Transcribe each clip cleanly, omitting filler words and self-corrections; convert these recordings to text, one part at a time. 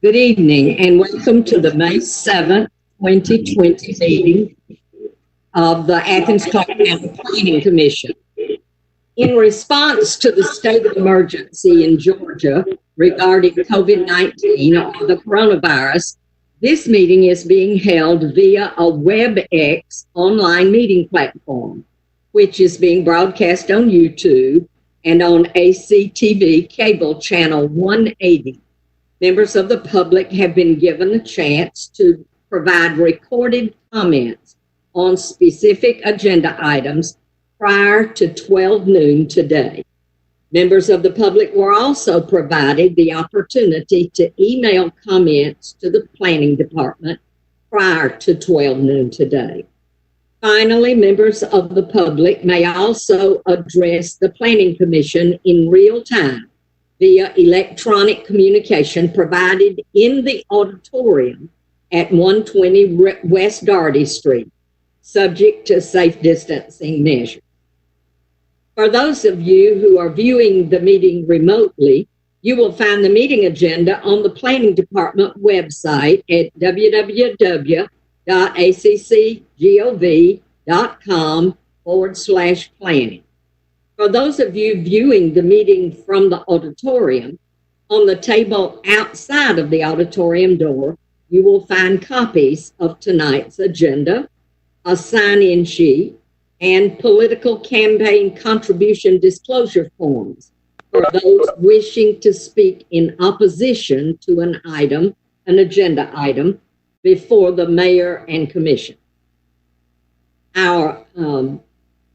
Good evening and welcome to the May 7th, 2020 meeting of the Athens-Clarke County Planning Commission. In response to the state of emergency in Georgia regarding COVID-19 or the coronavirus, this meeting is being held via a WebEx online meeting platform, which is being broadcast on YouTube and on ACTV cable channel 180. Members of the public have been given a chance to provide recorded comments on specific agenda items prior to 12 noon today. Members of the public were also provided the opportunity to email comments to the planning department prior to 12 noon today. Finally, members of the public may also address the Planning Commission in real time via electronic communication provided in the auditorium at 120 West Doherty Street, subject to safe distancing measures. For those of you who are viewing the meeting remotely, you will find the meeting agenda on the Planning Department website at www.accgov.com/planning. For those of you viewing the meeting from the auditorium, on the table outside of the auditorium door, you will find copies of tonight's agenda, a sign-in sheet, and political campaign contribution disclosure forms for those wishing to speak in opposition to an agenda item, before the mayor and commission. Our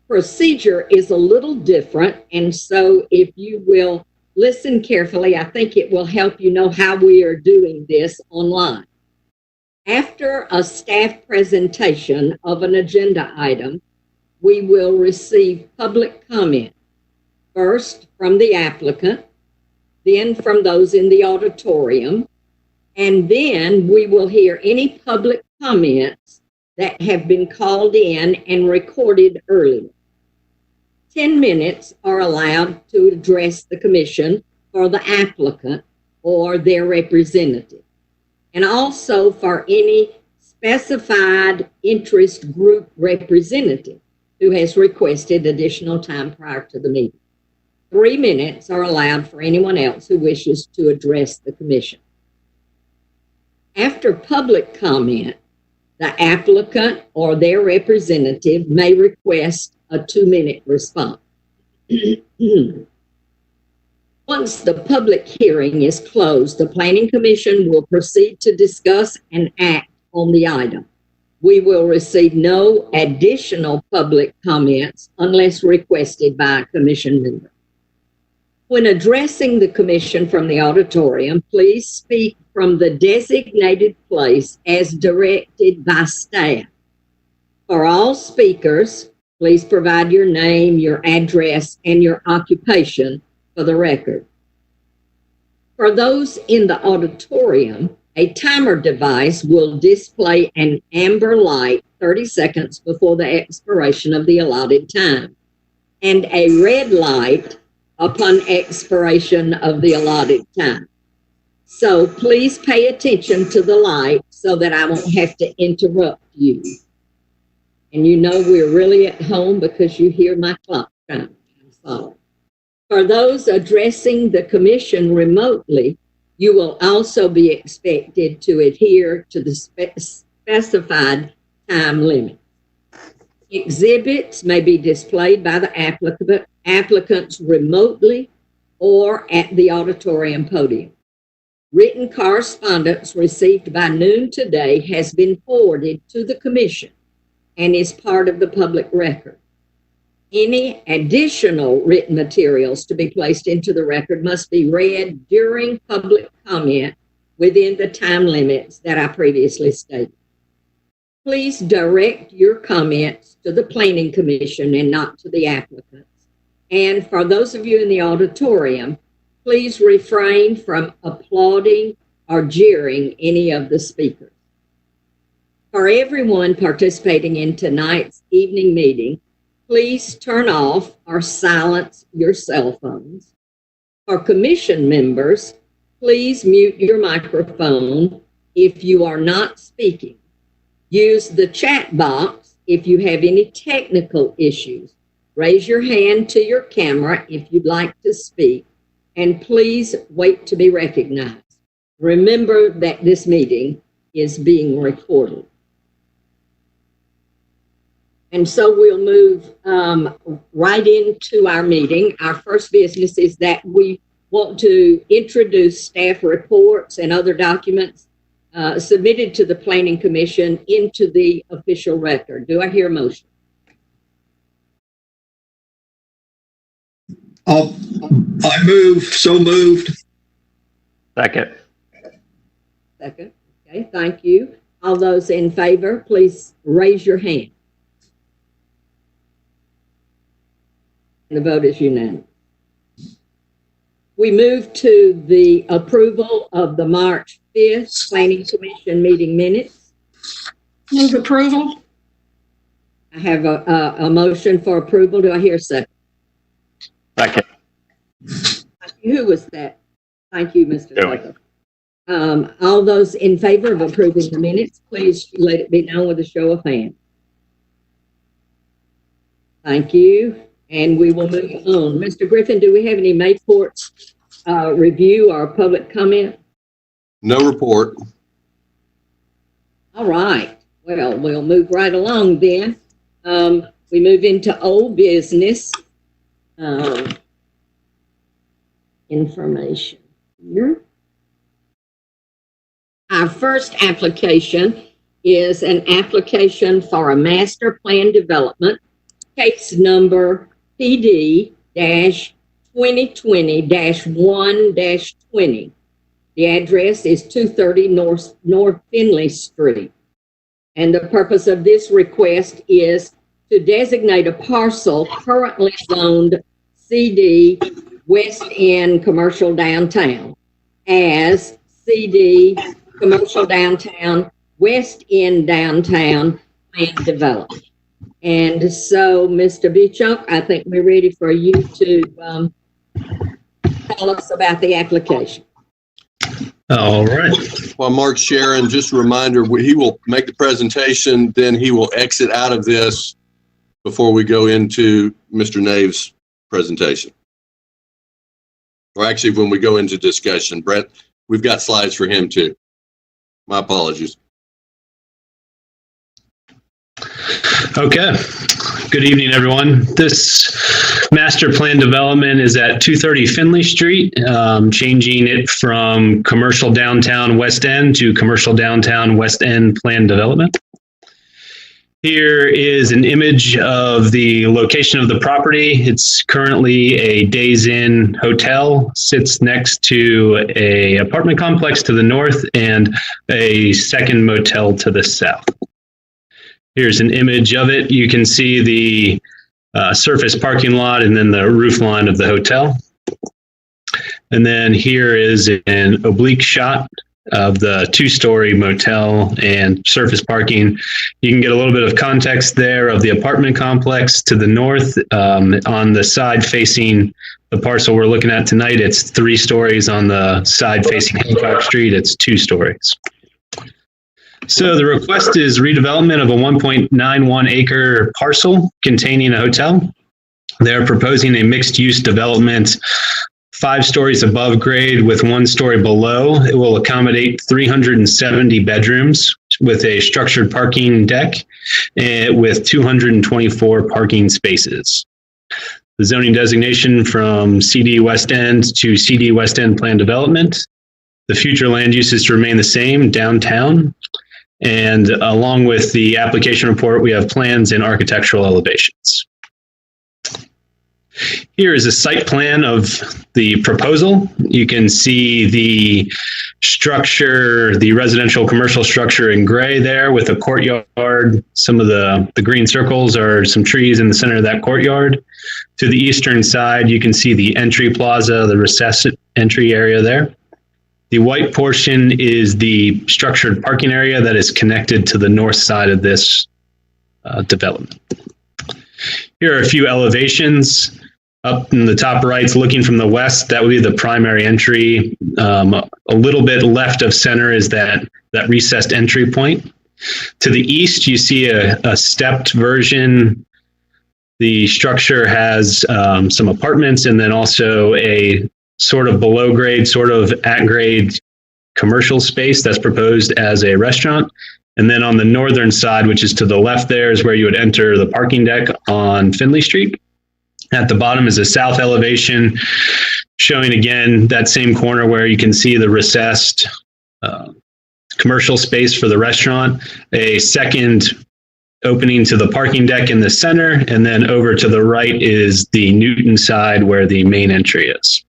procedure is a little different, and so if you will listen carefully, I think it will help you know how we are doing this online. After a staff presentation of an agenda item, we will receive public comment, first from the applicant, then from those in the auditorium, and then we will hear any public comments that have been called in and recorded earlier. 10 minutes are allowed to address the commission for the applicant or their representative, and also for any specified interest group representative who has requested additional time prior to the meeting. 3 minutes are allowed for anyone else who wishes to address the commission. After public comment, the applicant or their representative may request a 2-minute response. Once the public hearing is closed, the Planning Commission will proceed to discuss and act on the item. We will receive no additional public comments unless requested by a commission member. When addressing the commission from the auditorium, please speak from the designated place as directed by staff. For all speakers, please provide your name, your address, and your occupation for the record. For those in the auditorium, a timer device will display an amber light 30 seconds before the expiration of the allotted time, and a red light upon expiration of the allotted time. So please pay attention to the light so that I won't have to interrupt you. And you know we're really at home because you hear my clock chime. I'm sorry. For those addressing the commission remotely, you will also be expected to adhere to the specified time limit. Exhibits may be displayed by the applicants remotely or at the auditorium podium. Written correspondence received by noon today has been forwarded to the commission and is part of the public record. Any additional written materials to be placed into the record must be read during public comment within the time limits that I previously stated. Please direct your comments to the Planning Commission and not to the applicants. And for those of you in the auditorium, please refrain from applauding or jeering any of the speakers. For everyone participating in tonight's evening meeting, please turn off or silence your cell phones. For commission members, Please mute your microphone if you are not speaking. Use the chat box if you have any technical issues. Raise your hand to your camera if you'd like to speak, and please wait to be recognized. Remember that this meeting is being recorded. And so we'll move right into our meeting. Our first business is that we want to introduce staff reports and other documents submitted to the Planning Commission into the official record. Do I hear a motion? I move. So moved. Second. Second. Okay, thank you. All those in favor, please raise your hand. The vote is unanimous. We move to the approval of the March 5th Planning Commission meeting minutes. Move approval. I have a motion for approval. Do I hear a second? Second. Who was that? Thank you, Mr. Tucker. All those in favor of approving the minutes, please let it be known with a show of hands. Thank you. And we will move on. Mr. Griffin, do we have any Mayports review or public comment? No report. All right. Well, we'll move right along then. We move into old business information here. Our first application is an application for a master plan development, case number PD-2020-1-20. The address is 230 North Finley Street. And the purpose of this request is to designate a parcel currently zoned CD West End Commercial Downtown as CD Commercial Downtown, West End Downtown Plan Development. And so, Mr. Bichuk, I think we're ready for you to tell us about the application. All right. While Mark's sharing, just a reminder, he will make the presentation, then he will exit out of this before we go into Mr. Nave's presentation. Or actually, when we go into discussion, Brett, we've got slides for him too. My apologies. Okay. Good evening, everyone. This master plan development is at 230 Finley Street, changing it from commercial downtown West End to commercial downtown West End plan development. Here is an image of the location of the property. It's currently a Days Inn hotel, sits next to a apartment complex to the north and a second motel to the south. Here's an image of it. You can see the surface parking lot and then the roof line of the hotel. And then here is an oblique shot of the two-story motel and surface parking. You can get a little bit of context there of the apartment complex to the north. On the side facing the parcel we're looking at tonight, it's 3 stories. On the side facing Hancock Street, it's 2 stories. So the request is redevelopment of a 1.91 acre parcel containing a hotel. They're proposing a mixed-use development 5 stories above grade with 1 story below. It will accommodate 370 bedrooms with a structured parking deck with 224 parking spaces. The zoning designation from CD West End to CD West End plan development. The future land uses to remain the same, downtown. And along with the application report, we have plans and architectural elevations. Here is a site plan of the proposal. You can see the structure, the residential commercial structure in gray there with a courtyard. Some of the green circles are some trees in the center of that courtyard. To the eastern side, you can see the entry plaza, the recessed entry area there. The white portion is the structured parking area that is connected to the north side of this development. Here are a few elevations. Up in the top right, looking from the west, that would be the primary entry. A little bit left of center is that recessed entry point. To the east, you see a stepped version. The structure has some apartments and then also a sort of below grade, sort of at grade commercial space that's proposed as a restaurant. And then on the northern side, which is to the left there, is where you would enter the parking deck on Finley Street. At the bottom is a south elevation showing again that same corner where you can see the recessed commercial space for the restaurant, a second opening to the parking deck in the center, and then over to the right is the Newton side where the main entry is.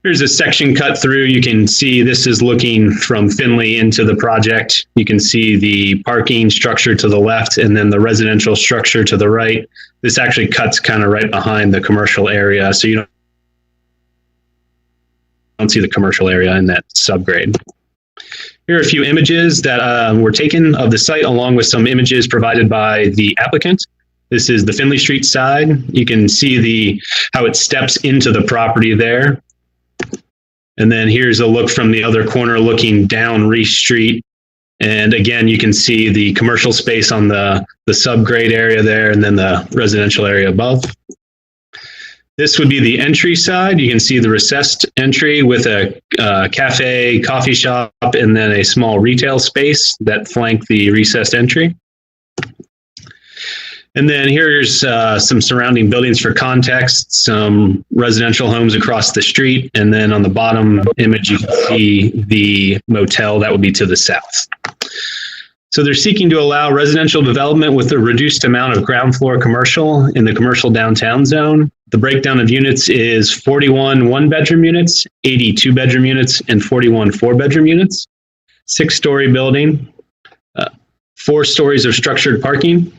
Here's a section cut through. You can see this is looking from Finley into the project. You can see the parking structure to the left and then the residential structure to the right. This actually cuts kind of right behind the commercial area, so you don't see the commercial area in that subgrade. Here are a few images that were taken of the site along with some images provided by the applicant. This is the Finley Street side. You can see how it steps into the property there. And then here's a look from the other corner looking down Reese Street. And again, you can see the commercial space on the subgrade area there and then the residential area above. This would be the entry side. You can see the recessed entry with a cafe, coffee shop, and then a small retail space that flank the recessed entry. And then here's some surrounding buildings for context, some residential homes across the street. And then on the bottom image, you can see the motel that would be to the south. So they're seeking to allow residential development with a reduced amount of ground floor commercial in the commercial downtown zone. The breakdown of units is 41 one-bedroom units, 80 two-bedroom units, and 41 four-bedroom units. 6-story building, 4 stories of structured parking.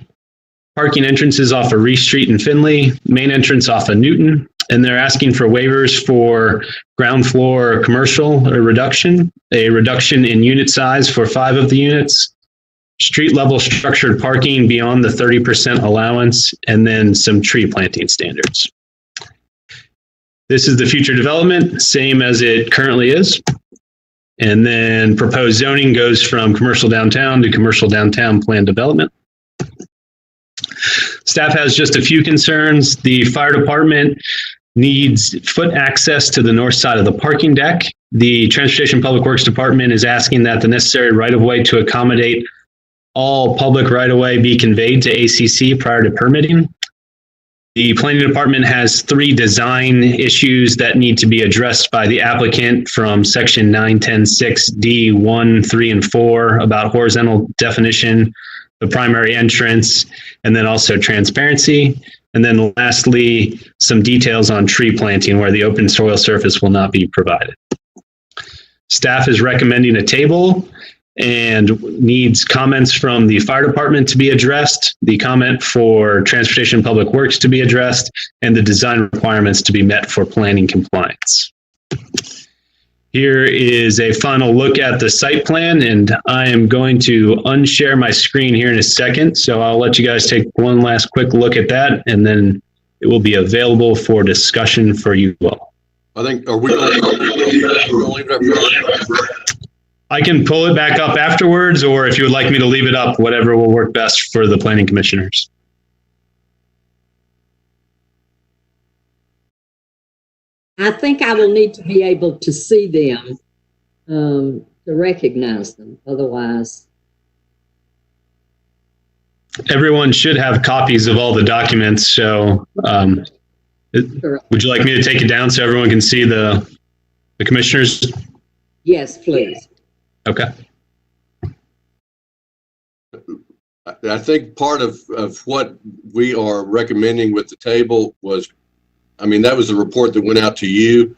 Parking entrances off of Reese Street in Finley, main entrance off of Newton, and they're asking for waivers for ground floor commercial, a reduction in unit size for 5 of the units, street level structured parking beyond the 30% allowance, and then some tree planting standards. This is the future development, same as it currently is. And then proposed zoning goes from commercial downtown to commercial downtown planned development. Staff has just a few concerns. The fire department needs foot access to the north side of the parking deck. The Transportation Public Works Department is asking that the necessary right-of-way to accommodate all public right-of-way be conveyed to ACC prior to permitting. The planning department has 3 design issues that need to be addressed by the applicant from section 910(6) D1, 3, and 4 about horizontal definition, the primary entrance, and then also transparency. And then lastly, some details on tree planting where the open soil surface will not be provided. Staff is recommending a table and needs comments from the fire department to be addressed, the comment for Transportation Public Works to be addressed, and the design requirements to be met for planning compliance. Here is a final look at the site plan, and I am going to unshare my screen here in a second. So I'll let you guys take one last quick look at that, and then it will be available for discussion for you all. I think, are we going to leave it? I can pull it back up afterwards, or if you would like me to leave it up, whatever will work best for the planning commissioners. I think I will need to be able to see them to recognize them. Otherwise, everyone should have copies of all the documents. So would you like me to take it down so everyone can see the commissioners? Yes, please. Okay. I think part of what we are recommending with the table was, I mean, that was the report that went out to you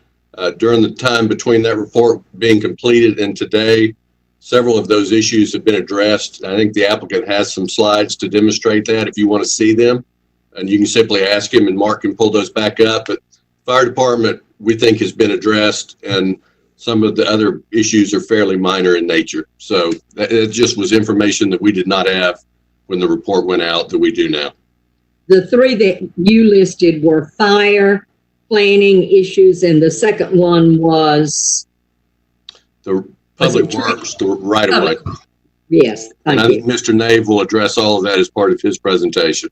during the time between that report being completed and today. Several of those issues have been addressed. I think the applicant has some slides to demonstrate that if you want to see them, and you can simply ask him and Mark can pull those back up. But fire department, we think, has been addressed, and some of the other issues are fairly minor in nature. So it just was information that we did not have when the report went out that we do now. the three that you listed were fire, planning issues, and the second one was The public works, the right of way. yes. And Thank I think you. Mr. Nave will address all of that as part of his presentation.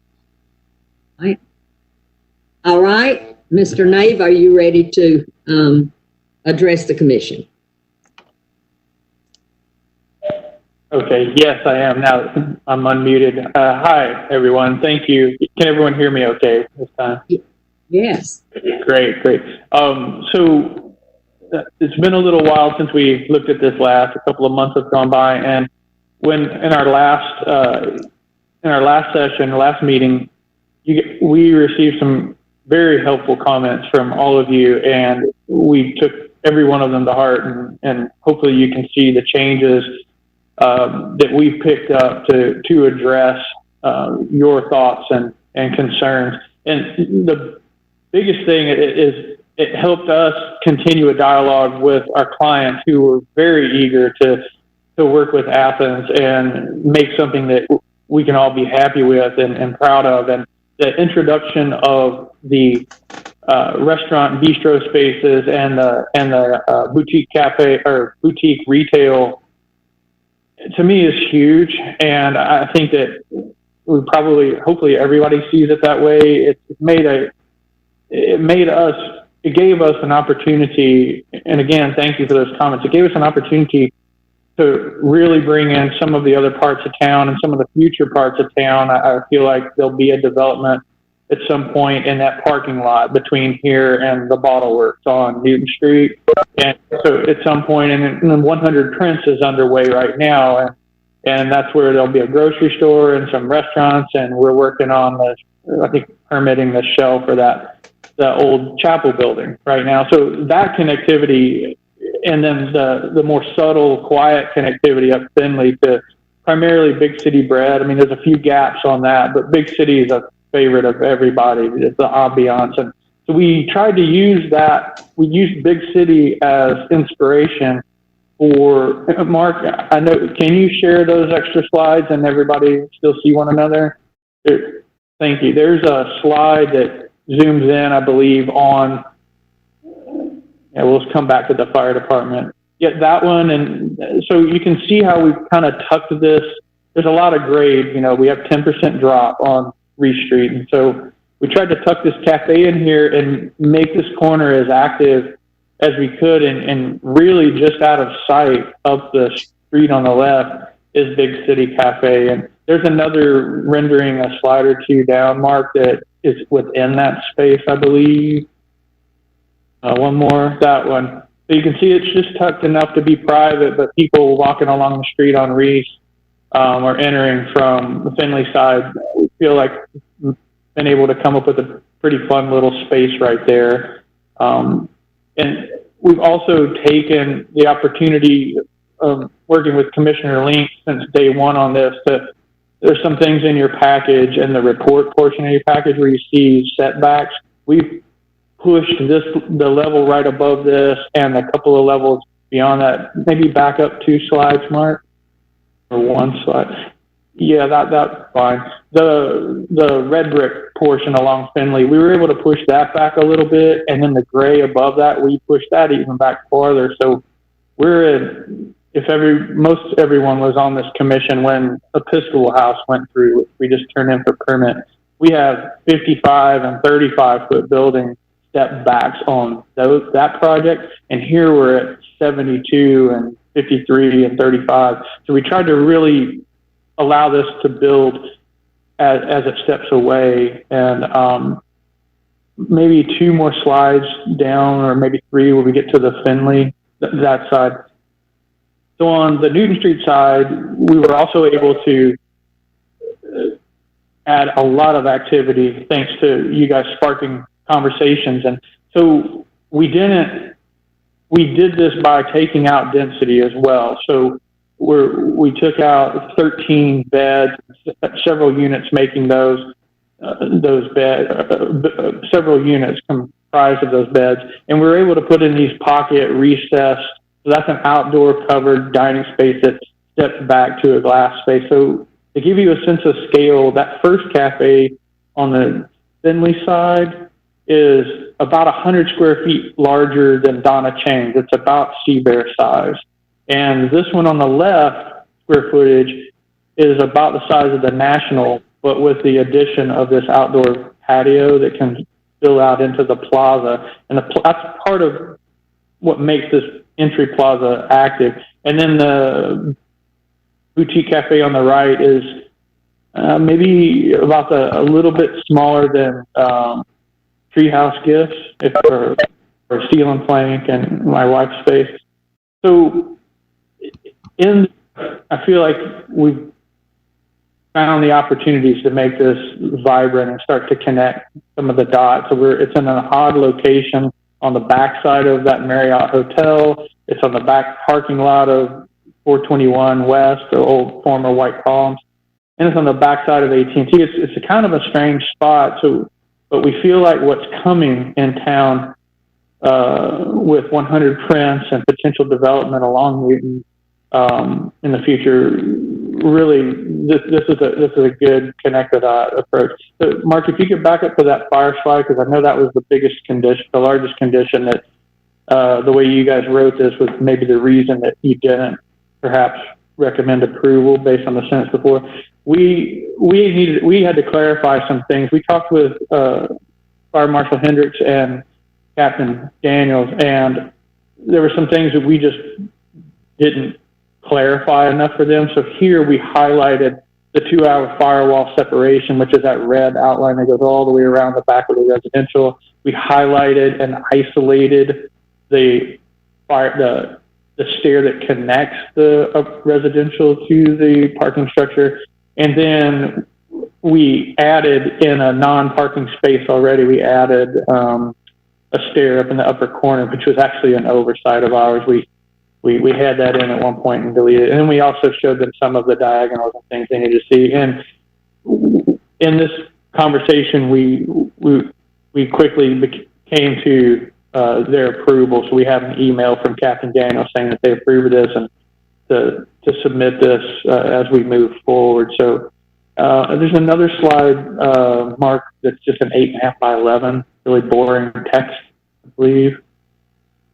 All right, Mr. Nave, are you ready to address the commission? Okay, yes, I am. Now I'm unmuted. Hi, everyone. Thank you. Can everyone hear me okay this time? Yes. Great, great. So it's been a little while since we looked at this last. A couple of months have gone by, and when in our last session, last meeting, we received some very helpful comments from all of you, and we took every one of them to heart, and hopefully you can see the changes that we've picked up to address your thoughts and concerns. And the biggest thing is it helped us continue a dialogue with our clients who were very eager to work with Athens and make something that we can all be happy with and proud of. And the introduction of the restaurant bistro spaces and the boutique cafe or boutique retail, to me, is huge. And I think that hopefully everybody sees it that way. It gave us an opportunity, and again, thank you for those comments. It gave us an opportunity to really bring in some of the other parts of town and some of the future parts of town. I feel like there'll be a development at some point in that parking lot between here and the Bottle Works on Newton Street. And so at some point, and 100 Prince is underway right now, and that's where there'll be a grocery store and some restaurants, and we're working on permitting the shell for the old chapel building right now. So that connectivity, and then the more subtle, quiet connectivity up Finley to primarily Big City Bread. I mean, there's a few gaps on that, but Big City is a favorite of everybody. It's the ambiance. And so we tried to use that. We used Big City as inspiration for, Mark, I know, can you share those extra slides and everybody still see one another? Thank you. There's a slide that zooms in, I believe, on, we'll come back to the fire department. Yeah, that one. And so you can see how we've kind of tucked this. There's a lot of grade, we have 10% drop on Reese Street. And so we tried to tuck this cafe in here and make this corner as active as we could. And really just out of sight up the street on the left is Big City Cafe. And there's another rendering, a slide or two down, Mark, that is within that space, I believe. One more, that one. So you can see it's just tucked enough to be private, but people walking along the street on Reese or entering from the Finley side, we feel like we've been able to come up with a pretty fun little space right there. And we've also taken the opportunity of working with Commissioner Link since day one on this. There's some things in your package and the report portion of your package where you see setbacks. We've pushed the level right above this and a couple of levels beyond that. Maybe back up 2 slides, Mark, or 1 slide. Yeah, that's fine. The red brick portion along Finley, we were able to push that back a little bit, and then the gray above that, we pushed that even back farther. So most everyone was on this commission when Episcopal House went through, which we just turned in for permit. We have 55 and 35-foot buildings step backs on that project, and here we're at 72 and 53 and 35. So we tried to really allow this to build as it steps away. And maybe 2 more slides down, or maybe 3 when we get to the Finley, that side. So on the Newton Street side, we were also able to add a lot of activity thanks to you guys sparking conversations. And so we did this by taking out density as well. So we took out 13 beds, several units making those beds, several units comprised of those beds, and we were able to put in these pocket recessed. So that's an outdoor covered dining space that steps back to a glass space. So to give you a sense of scale, that first cafe on the Finley side is about 100 square feet larger than Donna Chang's. It's about sea bear size. And this one on the left, square footage, is about the size of the National, but with the addition of this outdoor patio that can spill out into the plaza. And that's part of what makes this entry plaza active. And then the boutique cafe on the right is maybe about a little bit smaller than Treehouse Gifts, or Steel and Plank and my wife's space. So I feel like we've found the opportunities to make this vibrant and start to connect some of the dots. So it's in an odd location on the backside of that Marriott Hotel. It's on the back parking lot of 421 West, the old former White Palms. And it's on the backside of AT&T. It's a kind of a strange spot. So, but we feel like what's coming in town with 100 Prince and potential development along Newton in the future, really, this is a good connected approach. So, Mark, if you could back up to that fire slide, because I know that was the biggest condition, the largest condition that the way you guys wrote this was maybe the reason that you didn't perhaps recommend approval based on the sentence before. We had to clarify some things. We talked with Fire Marshal Hendricks and Captain Daniels, and there were some things that we just didn't clarify enough for them. So here we highlighted the 2-hour firewall separation, which is that red outline that goes all the way around the back of the residential. We highlighted and isolated the stair that connects the residential to the parking structure. And then we added, in a non-parking space already, we added a stair up in the upper corner, which was actually an oversight of ours. We had that in at one point and deleted it. And then we also showed them some of the diagonals and things they needed to see. And in this conversation, we quickly came to their approval. So we have an email from Captain Daniel saying that they approved this and to submit this as we move forward. So there's another slide, Mark, that's just an 8.5 by 11, really boring text, I believe.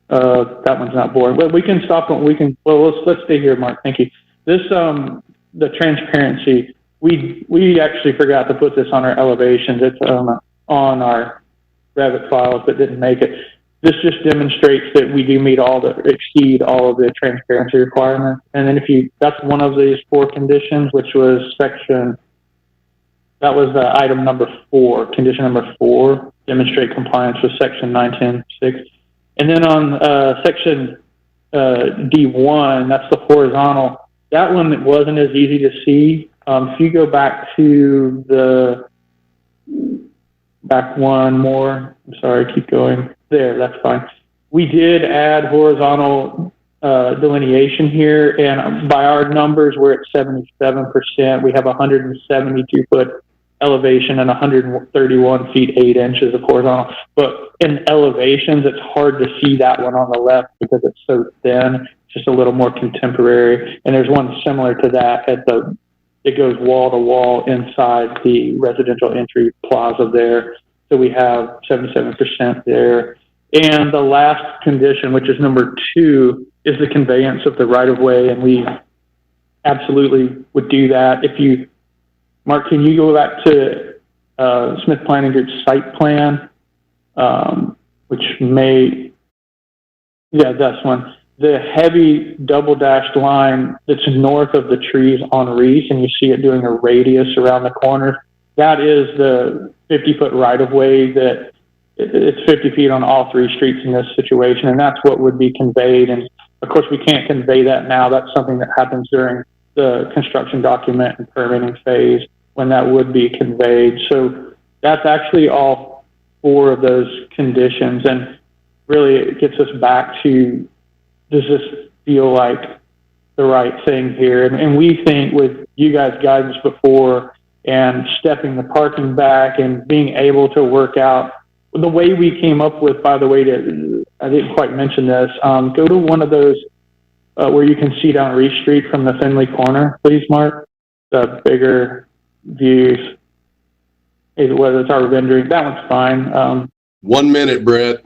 That one's not boring. Well, we can stop. Let's stay here, Mark. Thank you. This, the transparency, we actually forgot to put this on our elevations. It's on our Revit files, but didn't make it. This just demonstrates that we do exceed all of the transparency requirements. And then that's one of these 4 conditions, which was that was item number 4, condition number 4, demonstrate compliance with section 910.6. And then on section D1, that's the horizontal. That one wasn't as easy to see. If you go back to back one more, I'm sorry, keep going. There, that's fine. We did add horizontal delineation here, and by our numbers, we're at 77%. We have 172-foot elevation and 131 feet 8 inches of horizontal. But in elevations, it's hard to see that one on the left because it's so thin. It's just a little more contemporary. And there's one similar to that it goes wall to wall inside the residential entry plaza there. So we have 77% there. And the last condition, which is number 2, is the conveyance of the right-of-way, and we absolutely would do that. Mark, can you go back to Smith Planning Group's site plan, that's one. The heavy double-dashed line that's north of the trees on Reese, and you see it doing a radius around the corner, that is the 50-foot right-of-way that it's 50 feet on all 3 streets in this situation, and that's what would be conveyed. And of course, we can't convey that now. That's something that happens during the construction document and permitting phase when that would be conveyed. So that's actually all 4 of those conditions, and really it gets us back to, does this feel like the right thing here? And we think with you guys' guidance before and stepping the parking back and being able to work out the way we came up with, by the way, I didn't quite mention this, go to one of those where you can see down Reese Street from the Finley corner, please, Mark, the bigger views. whether it's our rendering, that one's fine. 1 minute, Brett.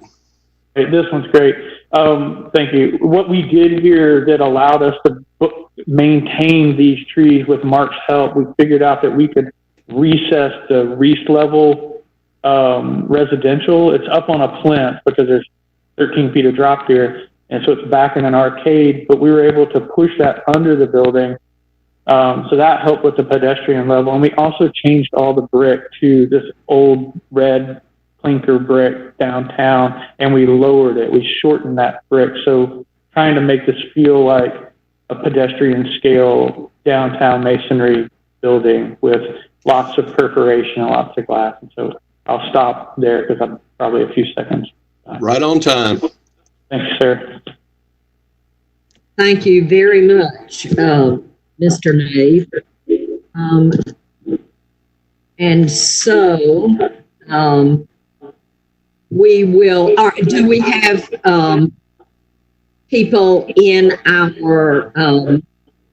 This one's great. Thank you. What we did here that allowed us to maintain these trees with Mark's help, we figured out that we could recess the Reese level residential. It's up on a plinth because there's 13 feet of drop here. And so it's back in an arcade, but we were able to push that under the building. So that helped with the pedestrian level. And we also changed all the brick to this old red clinker brick downtown, and we lowered it. We shortened that brick. So trying to make this feel like a pedestrian scale downtown masonry building with lots of perforation and lots of glass. And so I'll stop there because I'm probably a few seconds. Right on time. Thanks, sir. Thank you very much, Mr. Nave. And so we will, do we have people in our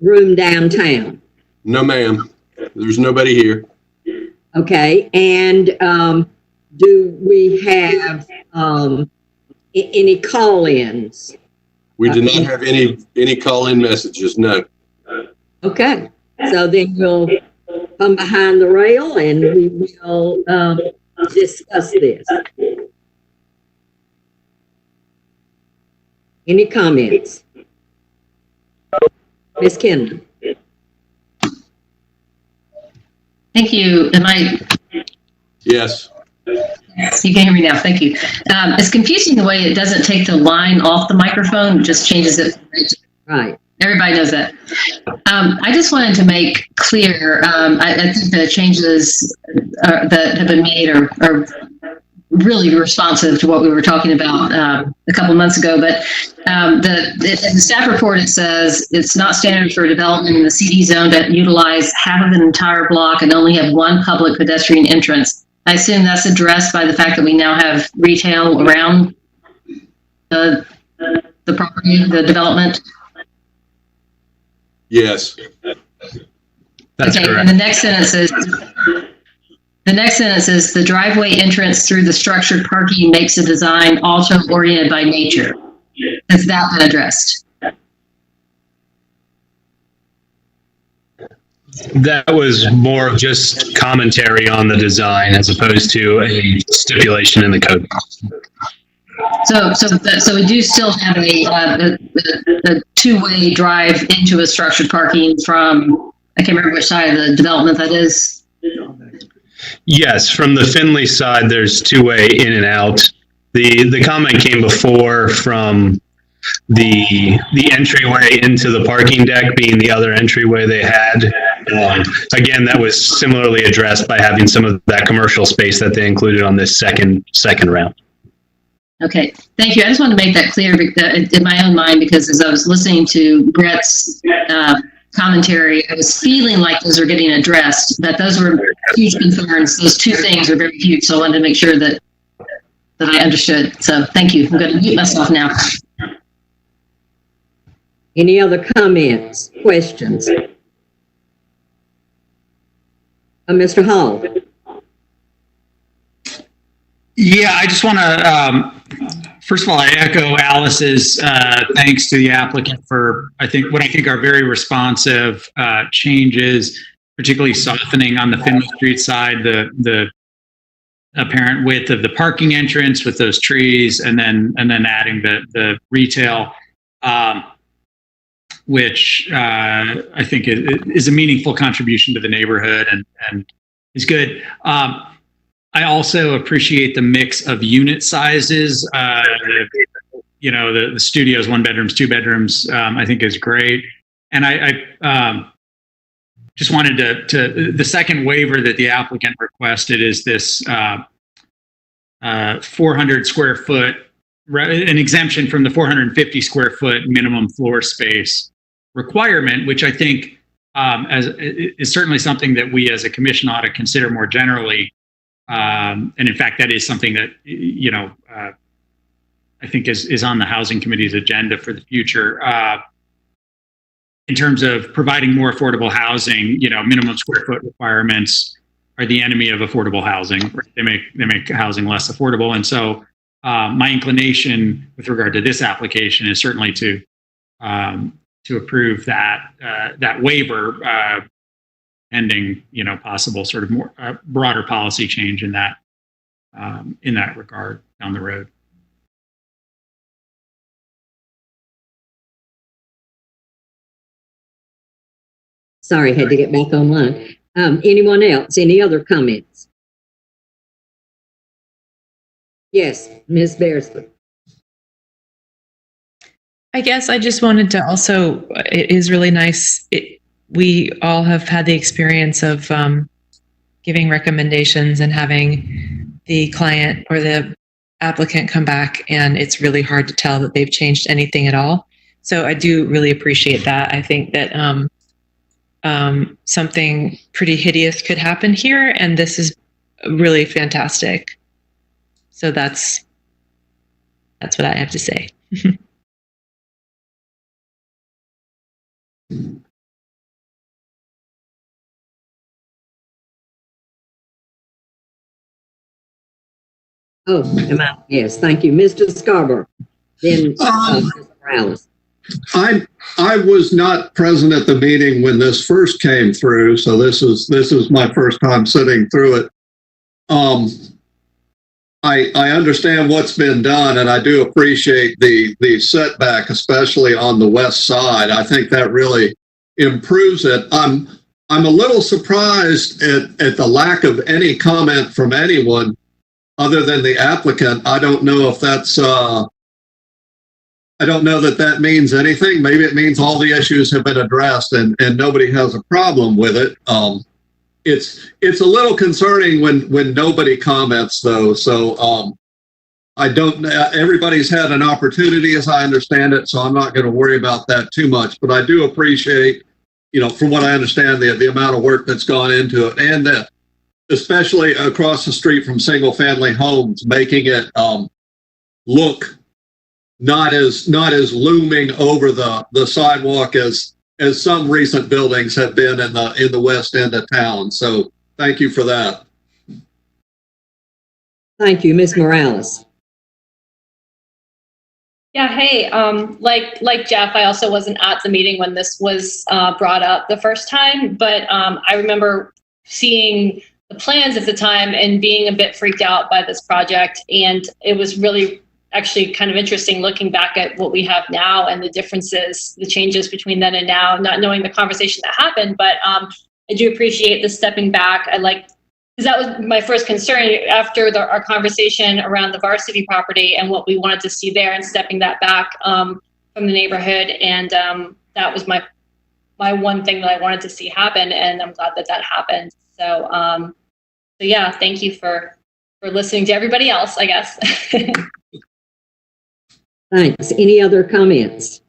room downtown? No, ma'am. There's nobody here. Okay, and do we have any call-ins? We did not have any call-in messages, no. Okay, so then we'll come behind the rail and we will discuss this. Any comments? Ms. Kendall? Thank you. Yes. You can hear me now. Thank you. It's confusing the way it doesn't take the line off the microphone, it just changes it. Right. Everybody knows that. I just wanted to make clear, I think the changes that have been made are really responsive to what we were talking about a couple of months ago. But in the staff report, it says it's not standard for development in the CD zone to utilize half of an entire block and only have one public pedestrian entrance. I assume that's addressed by the fact that we now have retail around the property, the development. Yes. That's okay, correct. and the next sentence is the driveway entrance through the structured parking makes the design also oriented by nature. Has that been addressed? That was more of just commentary on the design as opposed to a stipulation in the code. So we do still have a two-way drive into a structured parking from, I can't remember which side of the development that is. Yes, from the Finley side, there's two-way in and out. The comment came before from the entryway into the parking deck being the other entryway they had. Again, that was similarly addressed by having some of that commercial space that they included on this second round. Okay, thank you. I just wanted to make that clear in my own mind, because as I was listening to Brett's commentary, I was feeling like those are getting addressed, that those were huge concerns. Those two things are very huge, so I wanted to make sure that I understood. So thank you. I'm going to mute myself now. Any other comments, questions? Mr. Hall? Yeah, I just want to, first of all, I echo Alice's thanks to the applicant for, what I think are very responsive changes, particularly softening on the Finley Street side, the apparent width of the parking entrance with those trees, and then adding the retail, which I think is a meaningful contribution to the neighborhood and is good. I also appreciate the mix of unit sizes. The studios, 1 bedrooms, 2 bedrooms, I think is great. And I just wanted to the second waiver that the applicant requested is this 400 square foot, an exemption from the 450 square foot minimum floor space requirement, which I think is certainly something that we as a commission ought to consider more generally. And in fact, that is something that, I think is on the Housing Committee's agenda for the future. In terms of providing more affordable housing, minimum square foot requirements, are the enemy of affordable housing. Right? They make housing less affordable, and so my inclination with regard to this application is certainly to approve that waiver, pending possible sort of more broader policy change in that regard down the road. Sorry, had to get back online. Anyone else? Any other comments? Yes, Ms. Beresford. I guess I just wanted to also, it is really nice. We all have had the experience of giving recommendations and having the client or the applicant come back, and it's really hard to tell that they've changed anything at all. So I do really appreciate that. I think that something pretty hideous could happen here, and this is really fantastic. So that's what I have to say. Oh, am I? Yes, thank you. Mr. Scarborough. Then Mr. Morales. I was not present at the meeting when this first came through, so this is my first time sitting through it. I understand what's been done, and I do appreciate the setback, especially on the west side. I think that really improves it. I'm a little surprised at the lack of any comment from anyone other than the applicant. I don't know if that's I don't know that means anything. Maybe it means all the issues have been addressed and nobody has a problem with it. It's a little concerning when nobody comments though. So I don't. Everybody's had an opportunity, as I understand it. So I'm not going to worry about that too much. But I do appreciate, from what I understand, the amount of work that's gone into it, and that especially across the street from single-family homes, making it look not as looming over the sidewalk as some recent buildings have been in the west end of town. So thank you for that. Thank you, Ms. Morales. Yeah, hey, like Jeff, I also wasn't at the meeting when this was brought up the first time, but I remember seeing the plans at the time and being a bit freaked out by this project. And it was really actually kind of interesting looking back at what we have now and the differences, the changes between then and now, not knowing the conversation that happened. But I do appreciate the stepping back. Because that was my first concern after our conversation around the varsity property and what we wanted to see there, and stepping that back from the neighborhood. And that was my one thing that I wanted to see happen. And I'm glad that happened. So yeah, thank you for listening to everybody else, I guess. Thanks. Any other comments?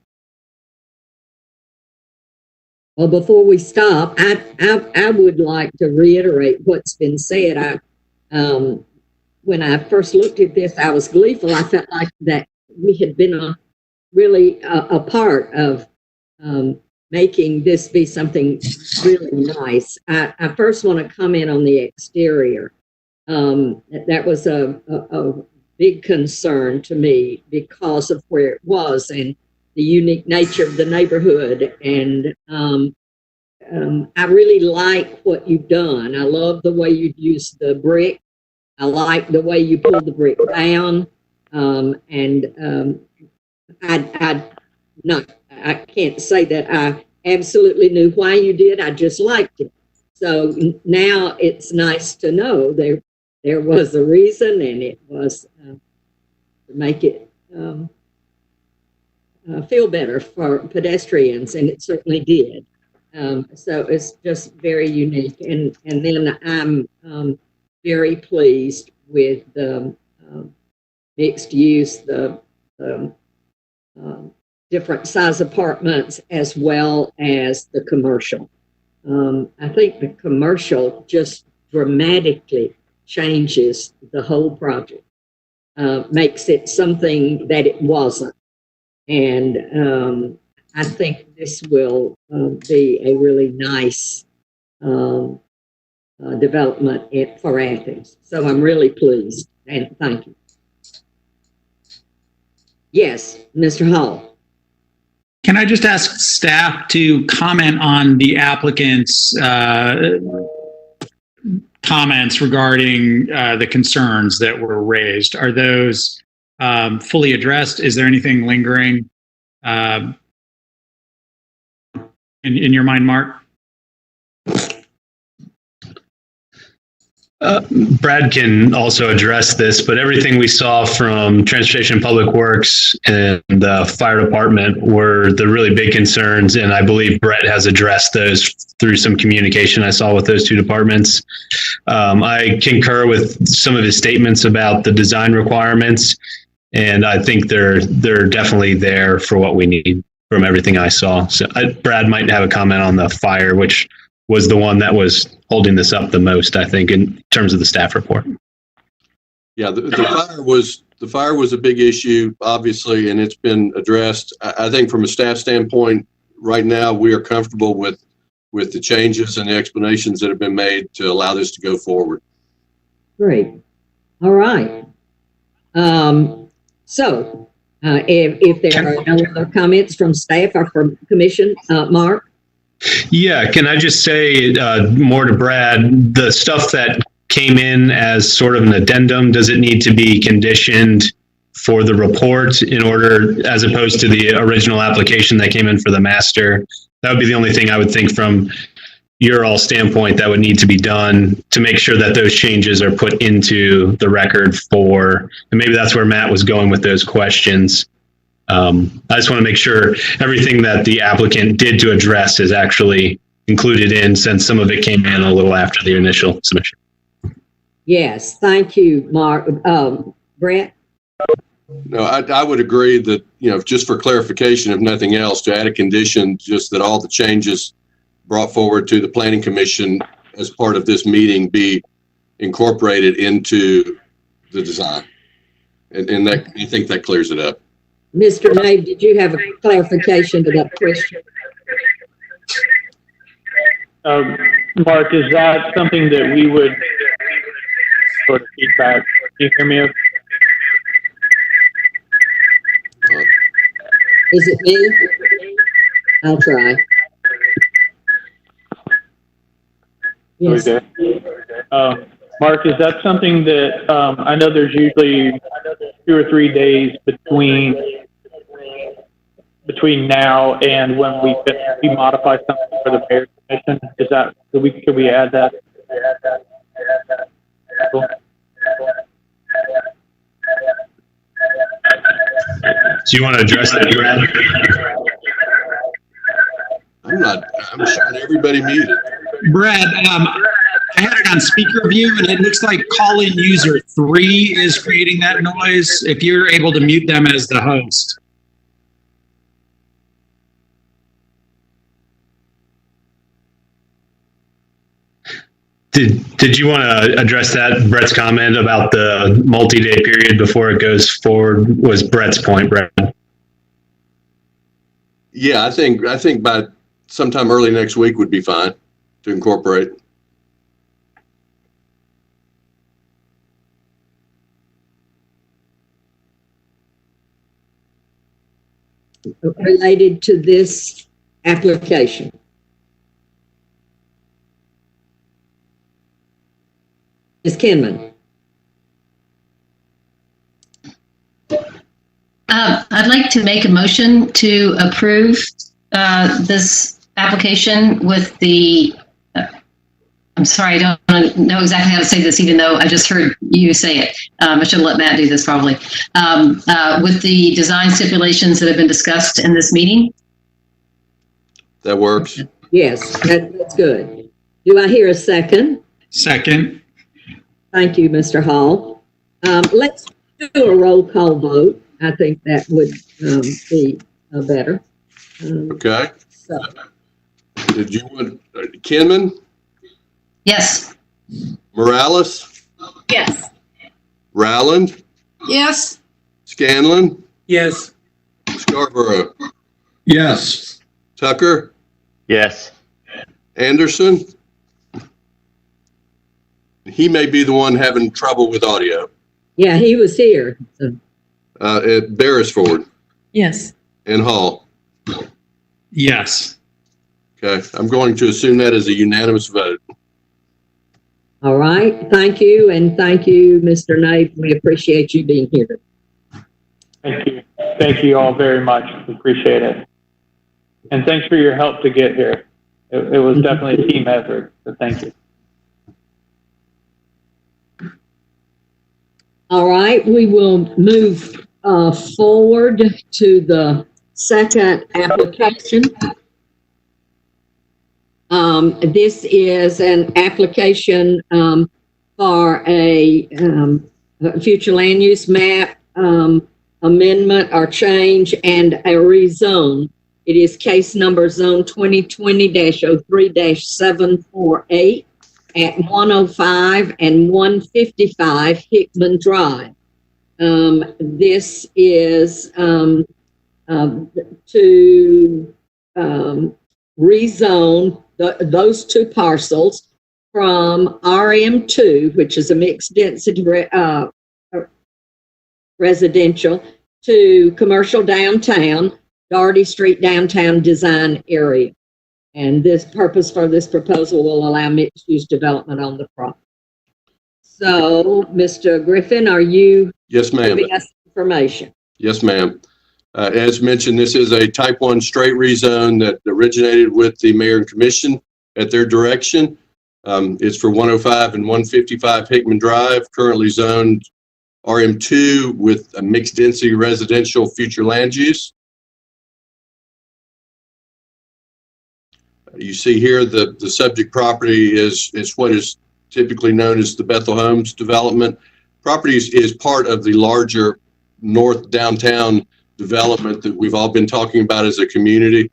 Well, before we stop, I would like to reiterate what's been said. When I first looked at this, I was gleeful. I felt like that we had been really a part of making this be something really nice. I first want to comment on the exterior. That was a big concern to me because of where it was and the unique nature of the neighborhood. And I really like what you've done. I love the way you used the brick. I like the way you pulled the brick down. I can't say that I absolutely knew why you did. I just liked it. So now it's nice to know there was a reason, and it was to make it feel better for pedestrians, and it certainly did. So it's just very unique. And then I'm very pleased with the mixed use, the different size apartments, as well as the commercial. I think the commercial just dramatically changes the whole project, makes it something that it wasn't. And I think this will be a really nice development for Athens. So I'm really pleased, and thank you. Yes, Mr. Hall. Can I just ask staff to comment on the applicant's comments regarding the concerns that were raised? Are those fully addressed? Is there anything lingering in your mind, Mark? Brad can also address this, but everything we saw from Transportation and Public Works and the fire department were the really big concerns, and I believe Brett has addressed those through some communication I saw with those two departments. I concur with some of his statements about the design requirements, and I think they're definitely there for what we need from everything I saw. So Brad might have a comment on the fire, which was the one that was holding this up the most, I think, in terms of the staff report. Yeah, the fire was a big issue, obviously, and it's been addressed. I think from a staff standpoint, right now we are comfortable with the changes and the explanations that have been made to allow this to go forward. Great. All right. If there are no other comments from staff or from commission, Mark? Yeah, can I just say more to Brad, the stuff that came in as sort of an addendum, does it need to be conditioned for the report in order, as opposed to the original application that came in for the master? That would be the only thing I would think from your all standpoint that would need to be done to make sure that those changes are put into the record and maybe that's where Matt was going with those questions. I just want to make sure everything that the applicant did to address is actually included in, since some of it came in a little after the initial submission. Yes, thank you, Mark. Brett? No, I would agree that, just for clarification, if nothing else, to add a condition just that all the changes brought forward to the Planning Commission as part of this meeting be incorporated into the design. And that, I think that clears it up. Mr. Nave, did you have a clarification to that question? Mark, is that something that we would sort of feedback? Can you hear me? Is it me? I'll try. Yes. Okay. Mark, is that something that I know there's usually 2 or 3 days between now and when we modify something for the mayor's commission? Is that could we add that? Cool. So you want to address that, Brad? I'm showing everybody muted. Brad, I had it on speaker view, and it looks like call-in user 3 is creating that noise. If you're able to mute them as the host. Did you want to address that, Brett's comment about the multi-day period before it goes forward? Was Brett's point, Brett? Yeah, I think by sometime early next week would be fine to incorporate. Related to this application. Ms. Kinman. I'd like to make a motion to approve this application with the, I'm sorry, I don't know exactly how to say this, even though I just heard you say it. I should let Matt do this probably. With the design stipulations that have been discussed in this meeting. That works. Yes, that's good. Do I hear a second? Second. Thank you, Mr. Hall. Let's do a roll call vote. I think that would be better. Okay. So. Did you want Kinman? Yes. Morales? Yes. Rowland? Yes. Scanlon? Yes. Scarborough? Yes. Tucker? Yes. Anderson? He may be the one having trouble with audio. Yeah, he was here. So. At Beresford Yes. and Hall. Yes. Okay, I'm going to assume that is a unanimous vote. All right, thank you, and thank you, Mr. Nate. We appreciate you being here. Thank you. Thank you all very much. We appreciate it. And thanks for your help to get here. It was definitely a team effort, so thank you. All right, we will move forward to the second application. This is an application for a future land use map amendment or change and a rezone. It is case number zone 2020-03-748 at 105 and 155 Hickman Drive. This is to rezone those two parcels from RM2, which is a mixed density residential, to commercial downtown, Doherty Street downtown design area. And this purpose for this proposal will allow mixed-use development on the property. So, Mr. Griffin, are you Yes, ma'am. giving us information? Yes, ma'am. As mentioned, this is a type 1 straight rezone that originated with the mayor and commission at their direction. It's for 105 and 155 Hickman Drive, currently zoned RM2 with a mixed density residential future land use. You see here the subject property is what is typically known as the Bethel Homes development. Property is part of the larger north downtown development that we've all been talking about as a community.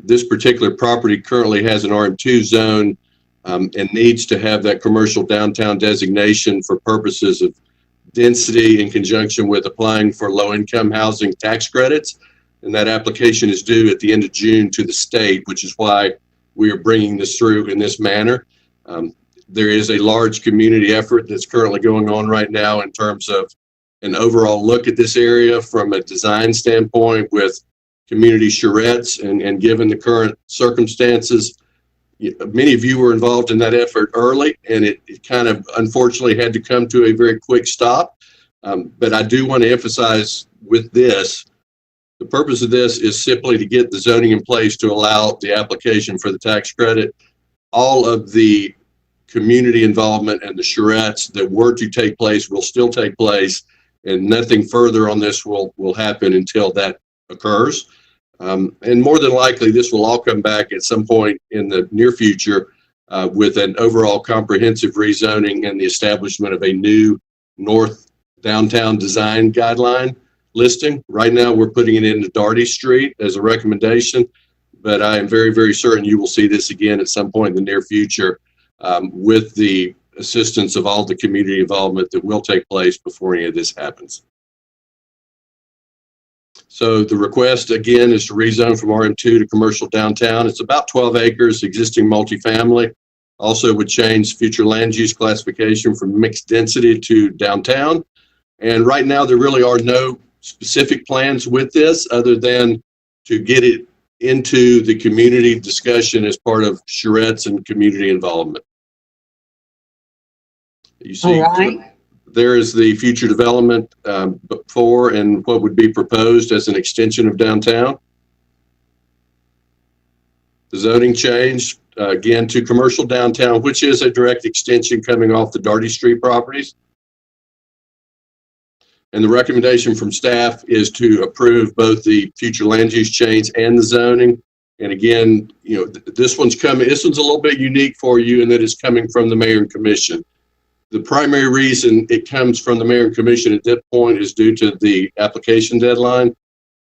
This particular property currently has an RM2 zone and needs to have that commercial downtown designation for purposes of density in conjunction with applying for low-income housing tax credits. And that application is due at the end of June to the state, which is why we are bringing this through in this manner. There is a large community effort that's currently going on right now in terms of an overall look at this area from a design standpoint with community charrettes, and given the current circumstances, many of you were involved in that effort early, and it kind of unfortunately had to come to a very quick stop. But I do want to emphasize with this, the purpose of this is simply to get the zoning in place to allow the application for the tax credit. All of the community involvement and the charrettes that were to take place will still take place, and nothing further on this will happen until that occurs. And more than likely, this will all come back at some point in the near future with an overall comprehensive rezoning and the establishment of a new north downtown design guideline listing. Right now, we're putting it into Doherty Street as a recommendation, but I am very, very certain you will see this again at some point in the near future with the assistance of all the community involvement that will take place before any of this happens. So the request again is to rezone from RM2 to commercial downtown. It's about 12 acres, existing multifamily. Also would change future land use classification from mixed density to downtown. And right now there really are no specific plans with this other than to get it into the community discussion as part of charrettes and community involvement. You see, All right. there is the future development for and what would be proposed as an extension of downtown. The zoning change, again, to commercial downtown, which is a direct extension coming off the Doherty Street properties. And the recommendation from staff is to approve both the future land use change and the zoning. And again, you know, this one's a little bit unique for you in that it's coming from the mayor and commission. The primary reason it comes from the mayor and commission at that point is due to the application deadline.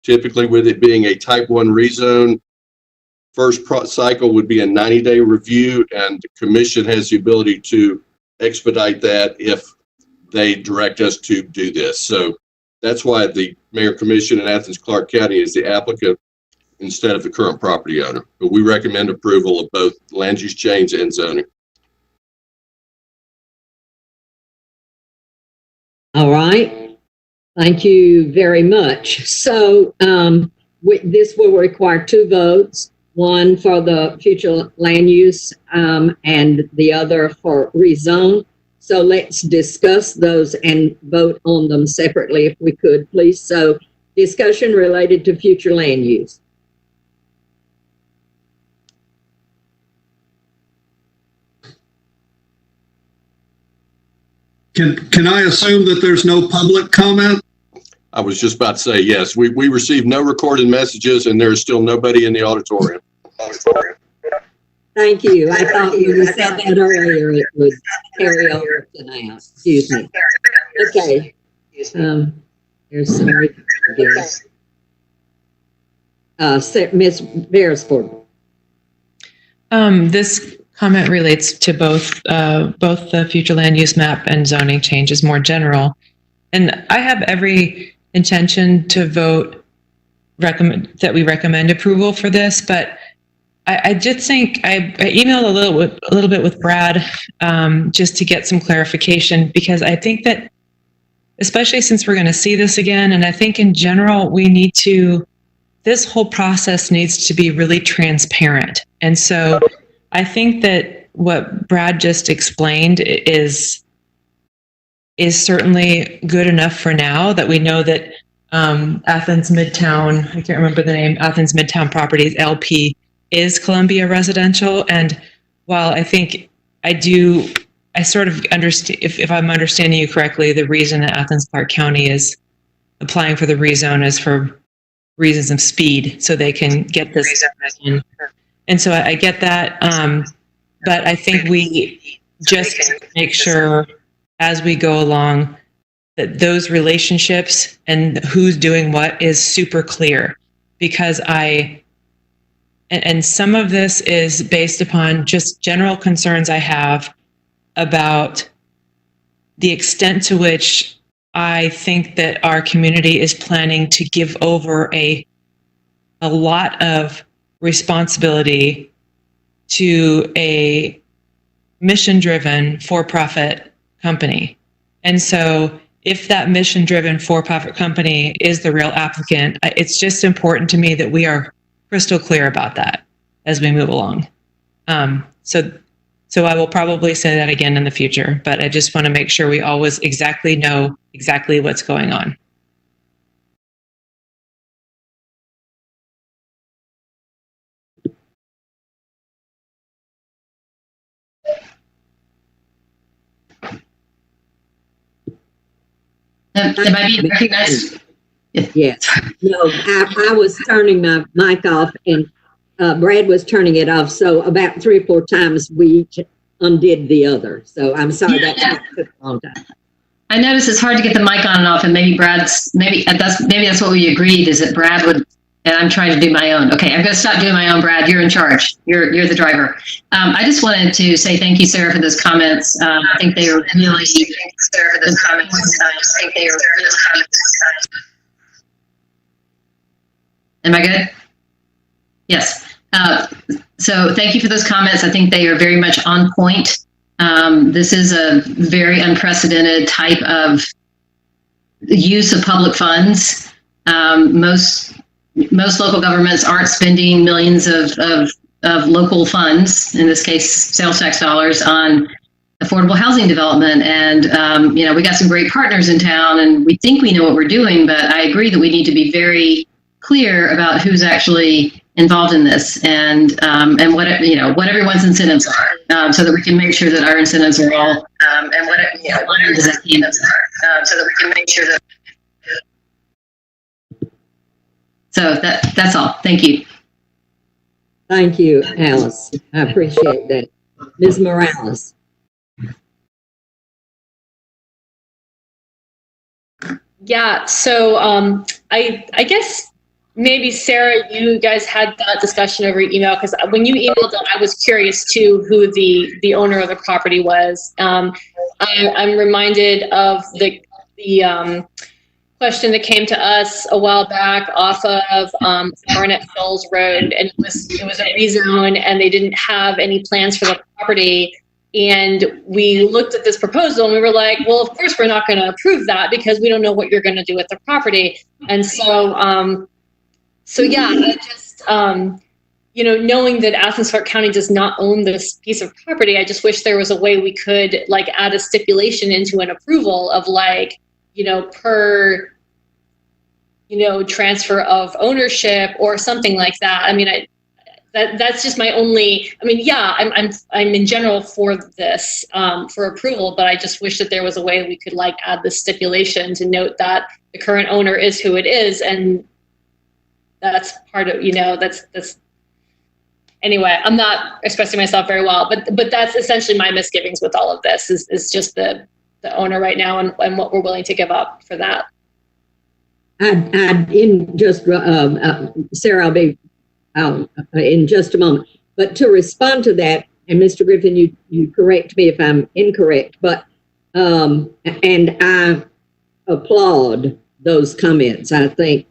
Typically, with it being a type 1 rezone, first cycle would be a 90-day review, and the commission has the ability to expedite that if they direct us to do this. So that's why the mayor commission in Athens-Clarke County is the applicant instead of the current property owner. But we recommend approval of both land use change and zoning. All right. Thank you very much. So this will require 2 votes, one for the future land use and the other for rezone. So let's discuss those and vote on them separately if we could, please. So discussion related to future land use. Can I assume that there's no public comment? I was just about to say, yes, we received no recorded messages and there's still nobody in the auditorium. Thank you. I thought you said that earlier. It would carry over to now. Excuse me. Okay. There's some. Ms. Beresford. This comment relates to both the future land use map and zoning changes more general. And I have every intention to vote that we recommend approval for this, but I just think I emailed a little bit with Brad just to get some clarification, because I think that, especially since we're going to see this again, and I think in general this whole process needs to be really transparent. And so I think that what Brad just explained is certainly good enough for now, that we know that Athens Midtown, I can't remember the name, Athens Midtown Properties LP is Columbia Residential. And while I think I sort of understand, if I'm understanding you correctly, the reason that Athens-Clarke County is applying for the rezone is for reasons of speed, so they can get this in. And so I get that. But I think we just make sure as we go along that those relationships and who's doing what is super clear, because and some of this is based upon just general concerns I have about the extent to which I think that our community is planning to give over a lot of responsibility to a mission-driven for-profit company. And so if that mission-driven for-profit company is the real applicant, it's just important to me that we are crystal clear about that as we move along. So I will probably say that again in the future, but I just want to make sure we always know exactly what's going on. Am I being recognized? Yes. No, I was turning my mic off and Brad was turning it off. So about 3 or 4 times we each undid the other. So I'm sorry that took a long time. I noticed it's hard to get the mic on and off, and maybe that's what we agreed, is that Brad would, and I'm trying to do my own. Okay, I'm going to stop doing my own, Brad. You're in charge. You're the driver. I just wanted to say thank you, Sarah, for those comments. I think they were really Am I good? Yes. So thank you for those comments. I think they are very much on point. This is a very unprecedented type of use of public funds. Most local governments aren't spending millions of local funds, in this case, sales tax dollars, on affordable housing development. And, we got some great partners in town, and we think we know what we're doing, but I agree that we need to be very clear about who's actually involved in this, and what everyone's incentives are, so that we can make sure that our incentives are all so that we can make sure that. So that's all. Thank you. Thank you, Alice. I appreciate that. Ms. Morales. Yeah. So I guess. Maybe Sarah, you guys had that discussion over email, because when you emailed it, I was curious too who the owner of the property was. I'm reminded of the question that came to us a while back off of Barnett Falls Road, and it was a rezone, and they didn't have any plans for the property. And we looked at this proposal and we were like, well, of course we're not going to approve that because we don't know what you're going to do with the property. And so, yeah, I just, knowing that Athens-Clarke County does not own this piece of property, I just wish there was a way we could like add a stipulation into an approval of like, per, transfer of ownership or something like that. I mean, that's just my only, I'm in general for this, for approval, but I just wish that there was a way we could like add the stipulation to note that the current owner is who it is. And that's part of, that's, anyway, I'm not expressing myself very well, but that's essentially my misgivings with all of this is just the owner right now and what we're willing to give up for that. Sarah, I'll be out in just a moment. But to respond to that, and Mr. Griffin, you correct me if I'm incorrect, but and I applaud those comments. I think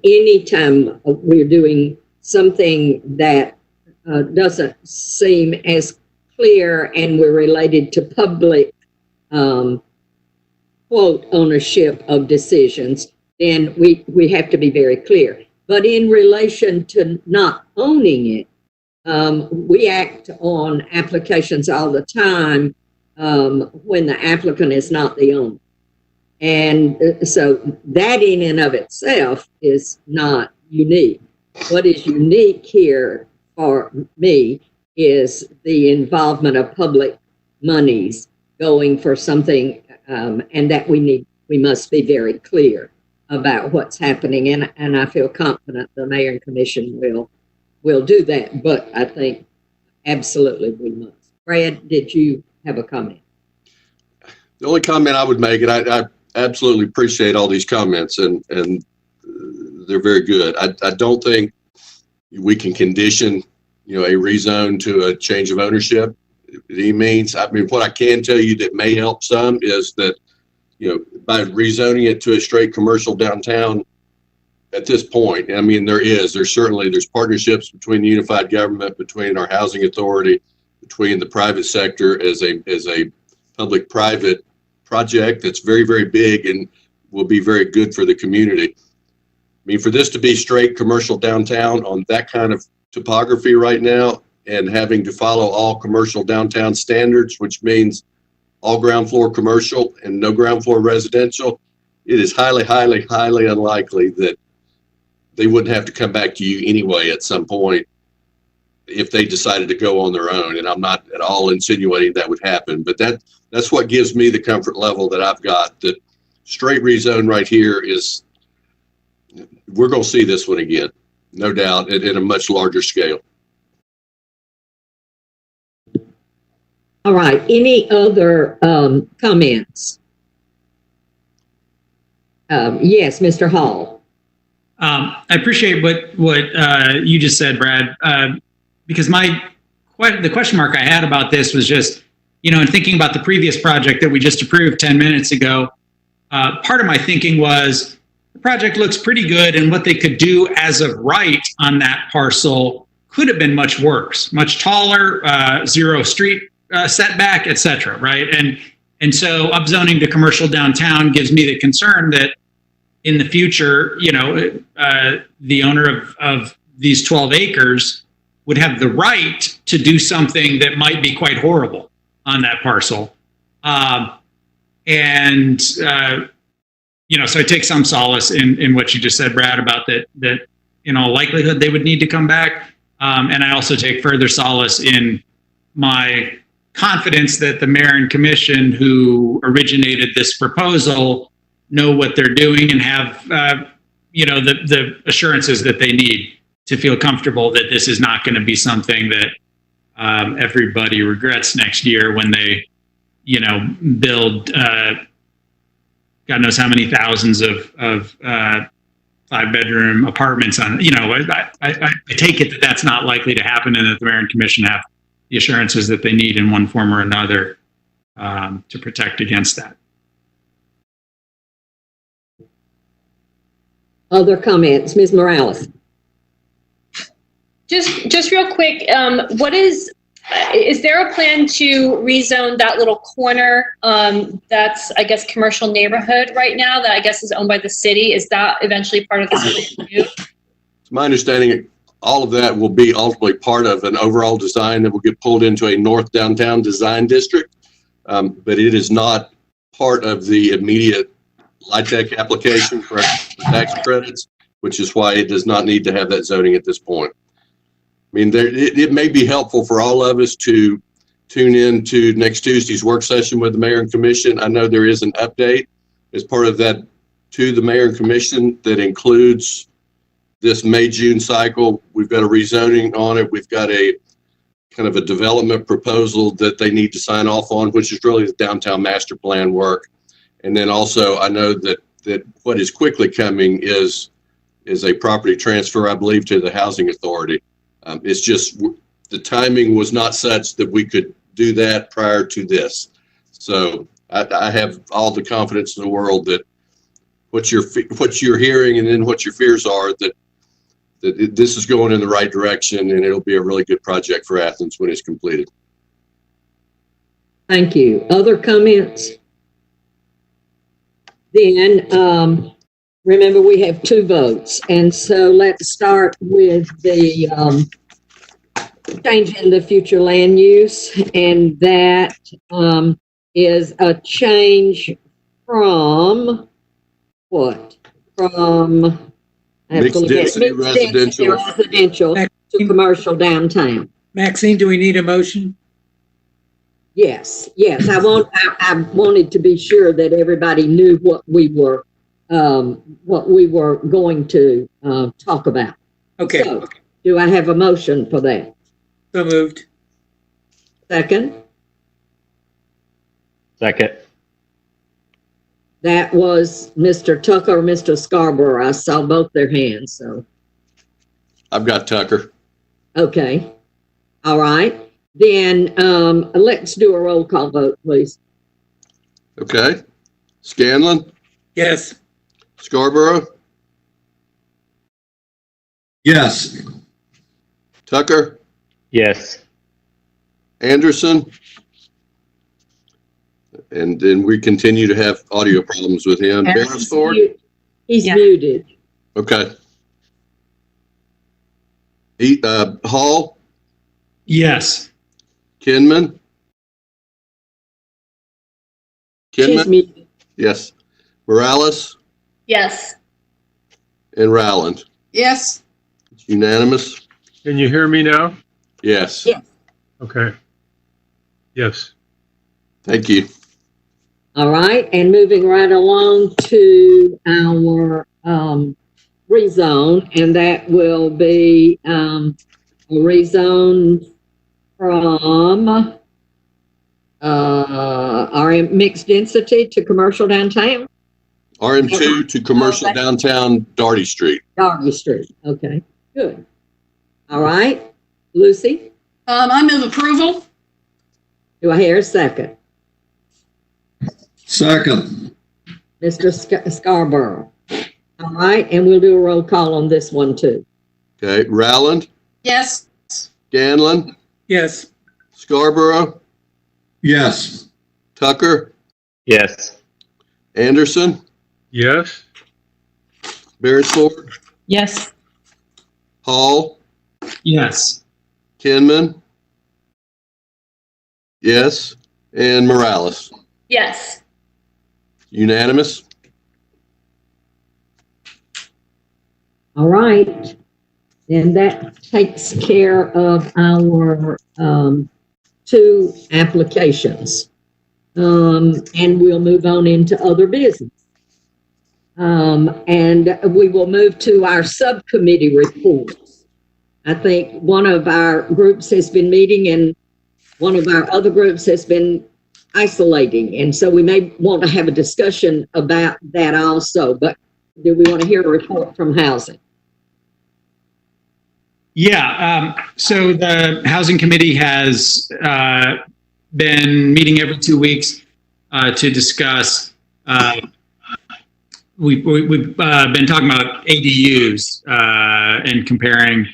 anytime we're doing something that doesn't seem as clear and we're related to public quote ownership of decisions, then we have to be very clear. But in relation to not owning it, we act on applications all the time when the applicant is not the owner. And so that in and of itself is not unique. What is unique here for me is the involvement of public monies going for something, and that we must be very clear about what's happening, and I feel confident the mayor and commission will do that. But I think absolutely we must. Brad, did you have a comment? The only comment I would make, and I absolutely appreciate all these comments, and they're very good. I don't think we can condition, a rezone to a change of ownership. What I can tell you that may help some is that, by rezoning it to a straight commercial downtown at this point, there's partnerships between the unified government, between our housing authority, between the private sector as a public-private project that's very, very big and will be very good for the community. For this to be straight commercial downtown on that kind of topography right now and having to follow all commercial downtown standards, which means all ground floor commercial and no ground floor residential, it is highly, highly, highly unlikely that they wouldn't have to come back to you anyway at some point if they decided to go on their own. And I'm not at all insinuating that would happen, but that's what gives me the comfort level that I've got, that straight rezone right here we're going to see this one again, no doubt, at a much larger scale. All right. Any other comments? Yes, Mr. Hall. I appreciate what you just said, Brad, because the question mark I had about this was just, in thinking about the previous project that we just approved 10 minutes ago, part of my thinking was the project looks pretty good, and what they could do as of right on that parcel could have been much worse, much taller, zero street setback, et cetera, right? And so upzoning to commercial downtown gives me the concern that in the future, the owner of these 12 acres would have the right to do something that might be quite horrible on that parcel. So I take some solace in what you just said, Brad, about that in all likelihood they would need to come back. And I also take further solace in my confidence that the mayor and commission who originated this proposal know what they're doing and have, the assurances that they need to feel comfortable that this is not going to be something that everybody regrets next year when they, build God knows how many thousands of 5-bedroom apartments on, I take it that that's not likely to happen, and that the mayor and commission have the assurances that they need in one form or another to protect against that. Other comments, Ms. Morales? Just real quick, is there a plan to rezone that little corner that's, I guess, commercial neighborhood right now that I guess is owned by the city? Is that eventually part of this plan too? It's my understanding all of that will be ultimately part of an overall design that will get pulled into a North Downtown Design District, but it is not part of the immediate LIHTC application for tax credits, which is why it does not need to have that zoning at this point. I mean, it may be helpful for all of us to tune in to next Tuesday's work session with the mayor and commission. I know there is an update as part of that to the mayor and commission that includes this May-June cycle. We've got a rezoning on it. We've got a kind of a development proposal that they need to sign off on, which is really the downtown master plan work. And then also, I know that what is quickly coming is a property transfer, I believe, to the housing authority. It's just the timing was not such that we could do that prior to this. So I have all the confidence in the world that what you're hearing and then what your fears are, that this is going in the right direction, and it'll be a really good project for Athens when it's completed. Thank you. Other comments? Then remember, we have 2 votes, and so let's start with the change in the future land use, and that is a change from what? From Mixed density residential to commercial downtown. Maxine, do we need a motion? Yes. I wanted to be sure that everybody knew what we were going to talk about. Okay. So, do I have a motion for that? So moved. Second? Second. That was Mr. Tucker or Mr. Scarborough. I saw both their hands, so. I've got Tucker. Okay. All right. Then let's do a roll call vote, please. Okay. Scanlon? Yes. Scarborough? Yes. Tucker? Yes. Anderson? And then we continue to have audio problems with him. Beresford? He's muted. Okay. Hall? Yes. Kinman? She's muted. Yes. Morales? Yes. And Rowland? Yes. It's unanimous? Can you hear me now? Yes. Yes. Okay. Yes. Thank you. All right, and moving right along to our rezone, and that will be a rezone from RM mixed density to commercial downtown. RM2 to commercial downtown Darty Street. Darty Street. Okay, good. All right, Lucy, I move approval. do I hear a second? Second. Mr. Scarborough. All right, and we'll do a roll call on this one too. Okay. Rowland? Yes. Scanlon? Yes. Scarborough? Yes. Tucker? Yes. Anderson? Yes. Beresford? Yes. Hall? Yes. Kinman? Yes. And Morales? Yes. Unanimous? All right. And that takes care of our 2 applications. And we'll move on into other business. And we will move to our subcommittee reports. I think one of our groups has been meeting and one of our other groups has been isolating. And so we may want to have a discussion about that also. But do we want to hear a report from housing? Yeah. So the Housing Committee has been meeting every 2 weeks to discuss. We've been talking about ADUs and comparing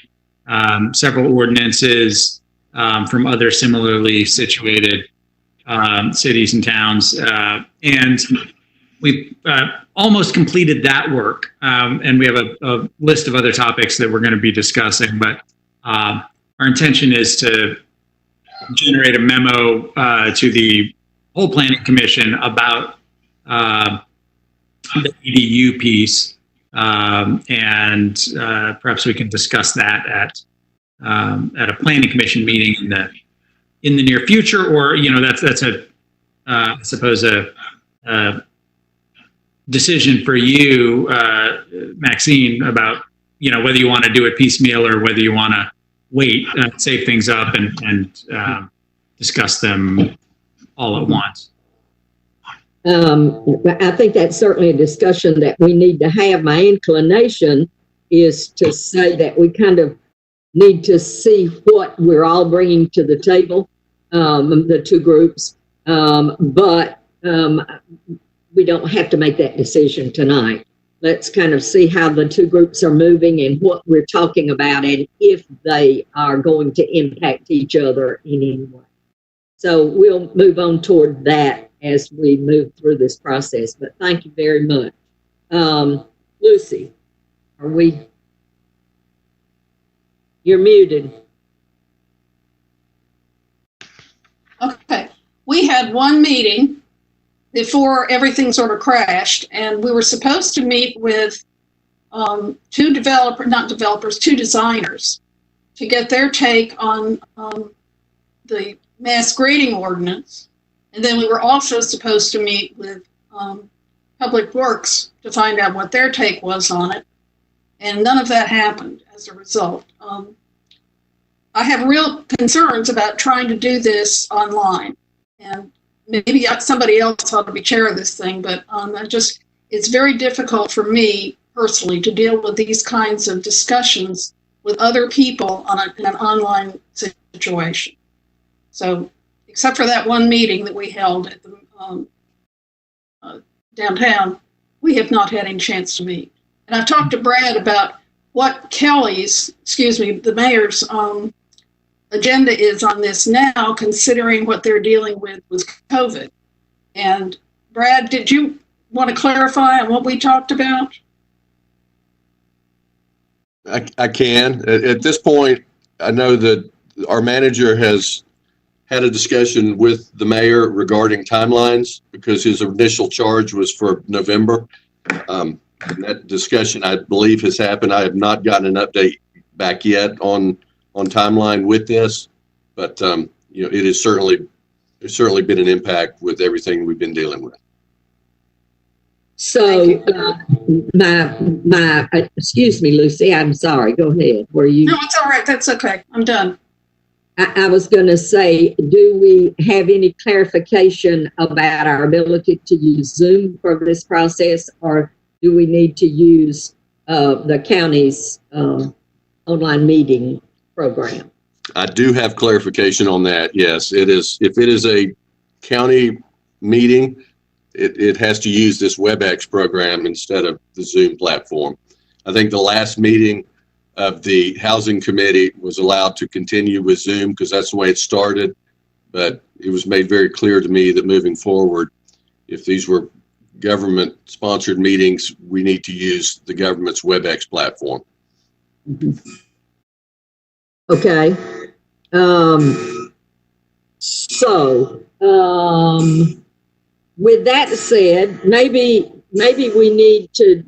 several ordinances from other similarly situated cities and towns. And we've almost completed that work. And we have a list of other topics that we're going to be discussing. But our intention is to generate a memo to the whole Planning Commission about the EDU piece. And perhaps we can discuss that at a Planning Commission meeting in the near future, or that's a I suppose a decision for you, Maxine, about whether you want to do it piecemeal or whether you want to wait, save things up, and discuss them all at once. I think that's certainly a discussion that we need to have. My inclination is to say that we kind of need to see what we're all bringing to the table, the two groups, but we don't have to make that decision tonight. Let's kind of see how the two groups are moving and what we're talking about and if they are going to impact each other in any way. So we'll move on toward that as we move through this process, but thank you very much. Lucy, you're muted. Okay. We had one meeting before everything sort of crashed, and we were supposed to meet with two designers to get their take on the mass grading ordinance. And then we were also supposed to meet with Public Works to find out what their take was on it. And none of that happened as a result. I have real concerns about trying to do this online. And maybe somebody else ought to be chair of this thing, but it's very difficult for me personally to deal with these kinds of discussions with other people in an online situation. So, except for that one meeting that we held at the downtown, we have not had any chance to meet. And I've talked to Brad about what the mayor's agenda is on this now, considering what they're dealing with COVID. And Brad, did you want to clarify on what we talked about? I can. At this point, I know that our manager has had a discussion with the mayor regarding timelines because his initial charge was for November. And that discussion, I believe, has happened. I have not gotten an update back yet on timeline with this, but it has certainly been an impact with everything we've been dealing with. So excuse me, Lucy, I'm sorry. Go ahead. No, it's all right. That's okay. I'm done. I was going to say, do we have any clarification about our ability to use Zoom for this process, or do we need to use the county's online meeting program? I do have clarification on that. Yes, it is. If it is a county meeting, it has to use this WebEx program instead of the Zoom platform. I think the last meeting of the housing committee was allowed to continue with Zoom because that's the way it started. But it was made very clear to me that moving forward, if these were government sponsored meetings, we need to use the government's WebEx platform. Okay. With that said, maybe we need to,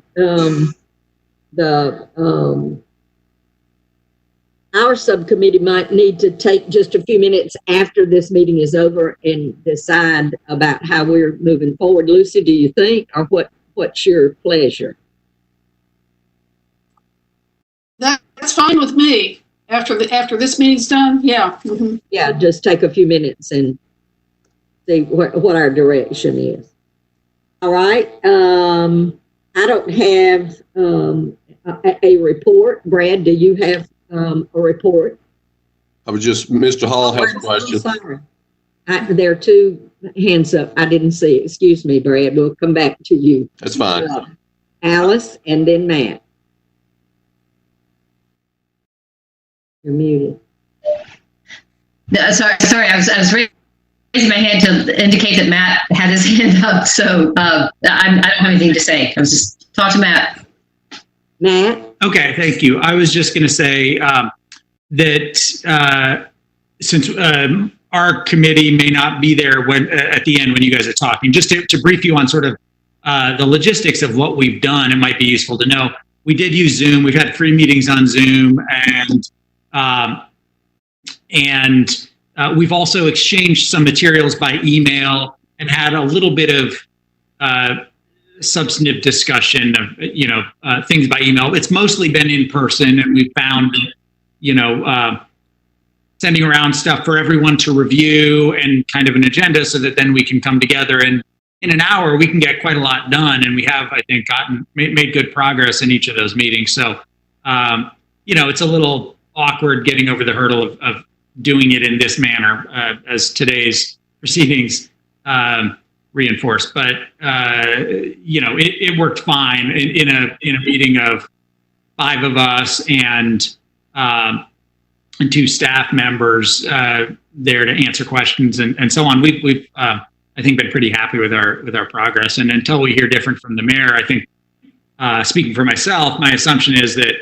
our subcommittee might need to take just a few minutes after this meeting is over and decide about how we're moving forward. Lucy, do you think, or what's your pleasure? That's fine with me. After this meeting's done, yeah. Mm-hmm. Yeah, just take a few minutes and see what our direction is. All right. I don't have a report. Brad, do you have a report? Mr. Hall has a question. Sorry. There are two hands up. I didn't see it. Excuse me, Brad. We'll come back to you. That's fine. Alice and then Matt. You're muted. Sorry. I was raising my hand to indicate that Matt had his hand up. So I don't have anything to say. I was just talking to Matt. Matt? Okay, thank you. I was just going to say that since our committee may not be there when at the end when you guys are talking, just to brief you on sort of the logistics of what we've done, it might be useful to know. We did use Zoom. We've had 3 meetings on Zoom, and we've also exchanged some materials by email and had a little bit of substantive discussion of things by email. It's mostly been in person, and we found sending around stuff for everyone to review and kind of an agenda so that then we can come together and in an hour we can get quite a lot done. And we have, I think, made good progress in each of those meetings. So it's a little awkward getting over the hurdle of doing it in this manner as today's proceedings reinforced, but it worked fine in a meeting of 5 of us and 2 staff members there to answer questions and so on. We've I think been pretty happy with our progress, and until we hear different from the mayor, I think speaking for myself, my assumption is that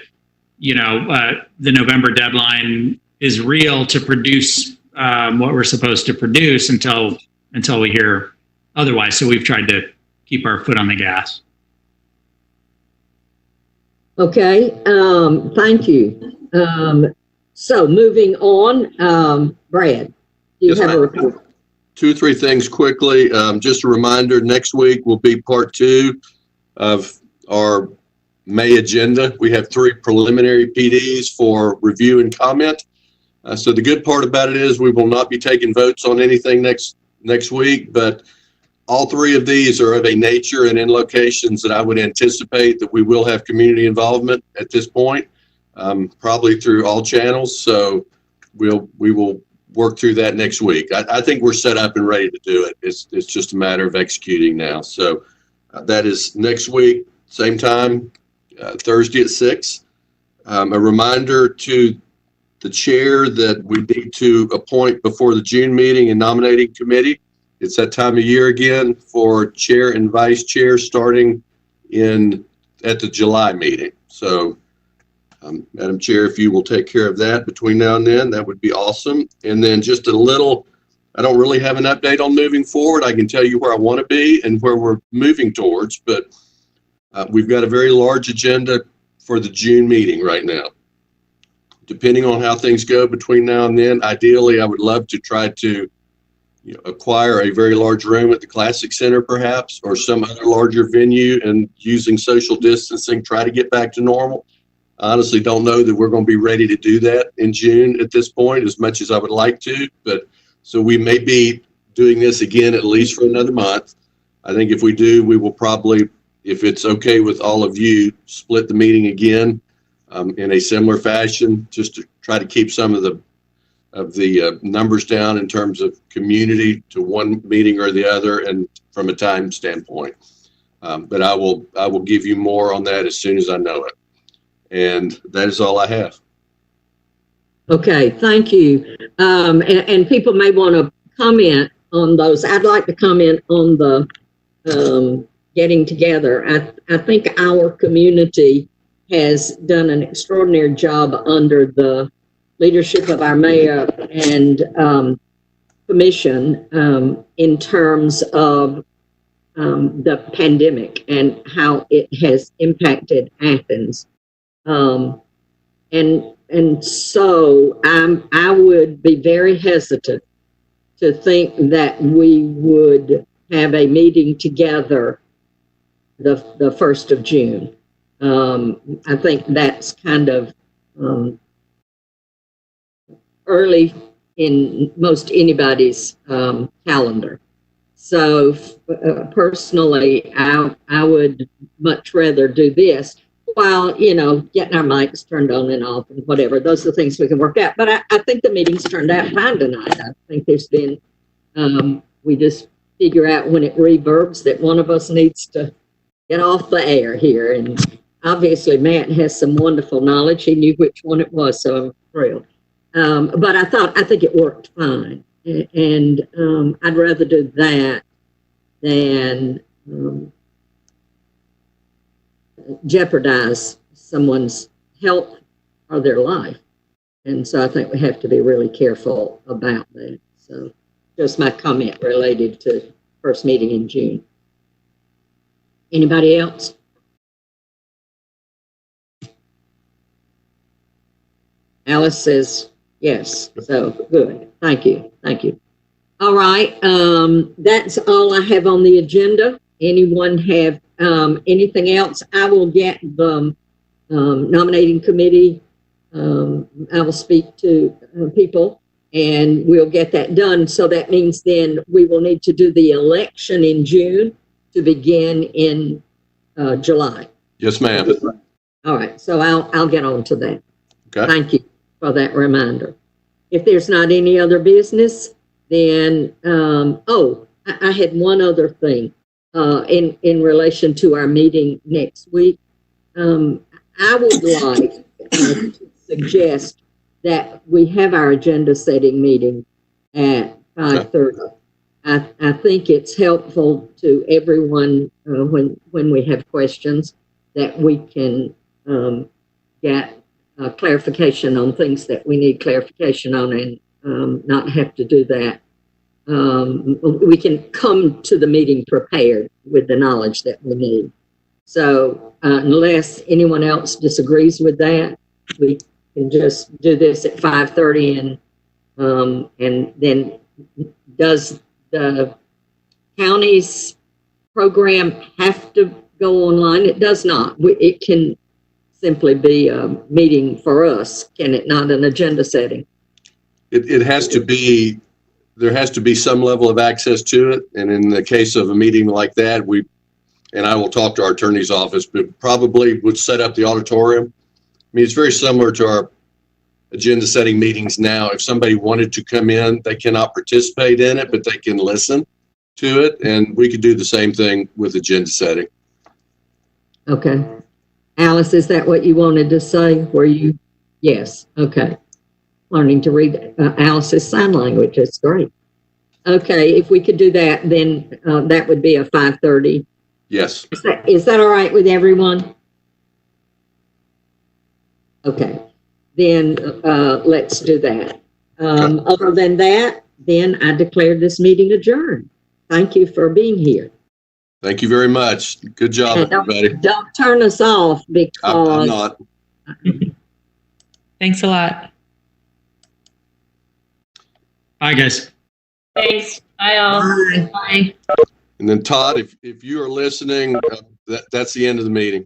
the November deadline is real to produce what we're supposed to produce until we hear otherwise. So we've tried to keep our foot on the gas. Okay, thank you. So moving on, Brad, do you have a report? 2 or 3 things quickly. Just a reminder, next week will be part 2 of our May agenda. We have 3 preliminary PDs for review and comment. So the good part about it is we will not be taking votes on anything next week, but all 3 of these are of a nature and in locations that I would anticipate that we will have community involvement at this point, probably through all channels. So we will work through that next week. I think we're set up and ready to do it. It's just a matter of executing now. So that is next week, same time, Thursday at 6. A reminder to the chair that we need to appoint before the June meeting and nominating committee. It's that time of year again for chair and vice chair starting at the July meeting. So Madam Chair, if you will take care of that between now and then, that would be awesome. And then just a little, I don't really have an update on moving forward. I can tell you where I want to be and where we're moving towards, but we've got a very large agenda for the June meeting right now. Depending on how things go between now and then, ideally, I would love to try to acquire a very large room at the Classic Center, perhaps, or some other larger venue, and using social distancing, try to get back to normal. I honestly don't know that we're going to be ready to do that in June at this point, as much as I would like to. But so we may be doing this again at least for another month. I think if we do, we will probably, if it's okay with all of you, split the meeting again in a similar fashion, just to try to keep some of the numbers down in terms of community to one meeting or the other, and from a time standpoint. But I will give you more on that as soon as I know it. And that is all I have. Okay, thank you. And people may want to comment on those. I'd like to comment on the getting together. I think our community has done an extraordinary job under the leadership of our mayor and commission in terms of the pandemic and how it has impacted Athens. And so I would be very hesitant to think that we would have a meeting together the 1st of June. I think that's kind of early in most anybody's calendar. So personally, I would much rather do this while, getting our mics turned on and off and whatever. Those are the things we can work out. But I think the meeting's turned out fine tonight. I think there's been, we just figure out when it reverbs that one of us needs to get off the air here. And obviously Matt has some wonderful knowledge. He knew which one it was, so I'm thrilled. but I think it worked fine. And I'd rather do that than jeopardize someone's health or their life. And so I think we have to be really careful about that. So just my comment related to first meeting in June. Anybody else? Alice says yes. So good. Thank you. Thank you. All right. That's all I have on the agenda. Anyone have anything else? I will get the nominating committee. I will speak to people and we'll get that done. So that means then we will need to do the election in June to begin in July. Yes, ma'am. All right. So I'll get on to that. Okay. Thank you for that reminder. If there's not any other business, then, I had one other thing in relation to our meeting next week. I would like to suggest that we have our agenda setting meeting at 5:30. I think it's helpful to everyone when we have questions that we can get clarification on things that we need clarification on and not have to do that. We can come to the meeting prepared with the knowledge that we need. So unless anyone else disagrees with that, we can just do this at 5:30 and then does the county's program have to go online? It does not. It can simply be a meeting for us, can it not? An agenda setting. It has to be, there has to be some level of access to it. And in the case of a meeting like that, and I will talk to our attorney's office, but probably would set up the auditorium. I mean, it's very similar to our agenda setting meetings now. If somebody wanted to come in, they cannot participate in it, but they can listen to it. And we could do the same thing with agenda setting. Okay. Alice, is that what you wanted to say? Were you? Yes. Okay. Learning to read Alice's sign language. That's great. Okay. If we could do that, then that would be a 5:30. Yes. Is that all right with everyone? Okay. Then let's do that. Other than that, then I declare this meeting adjourned. Thank you for being here. Thank you very much. Good job, everybody. Don't turn us off because I'm not. Thanks a lot. Bye, guys. Thanks. Bye, all. Bye. And then Todd, if you are listening, that's the end of the meeting.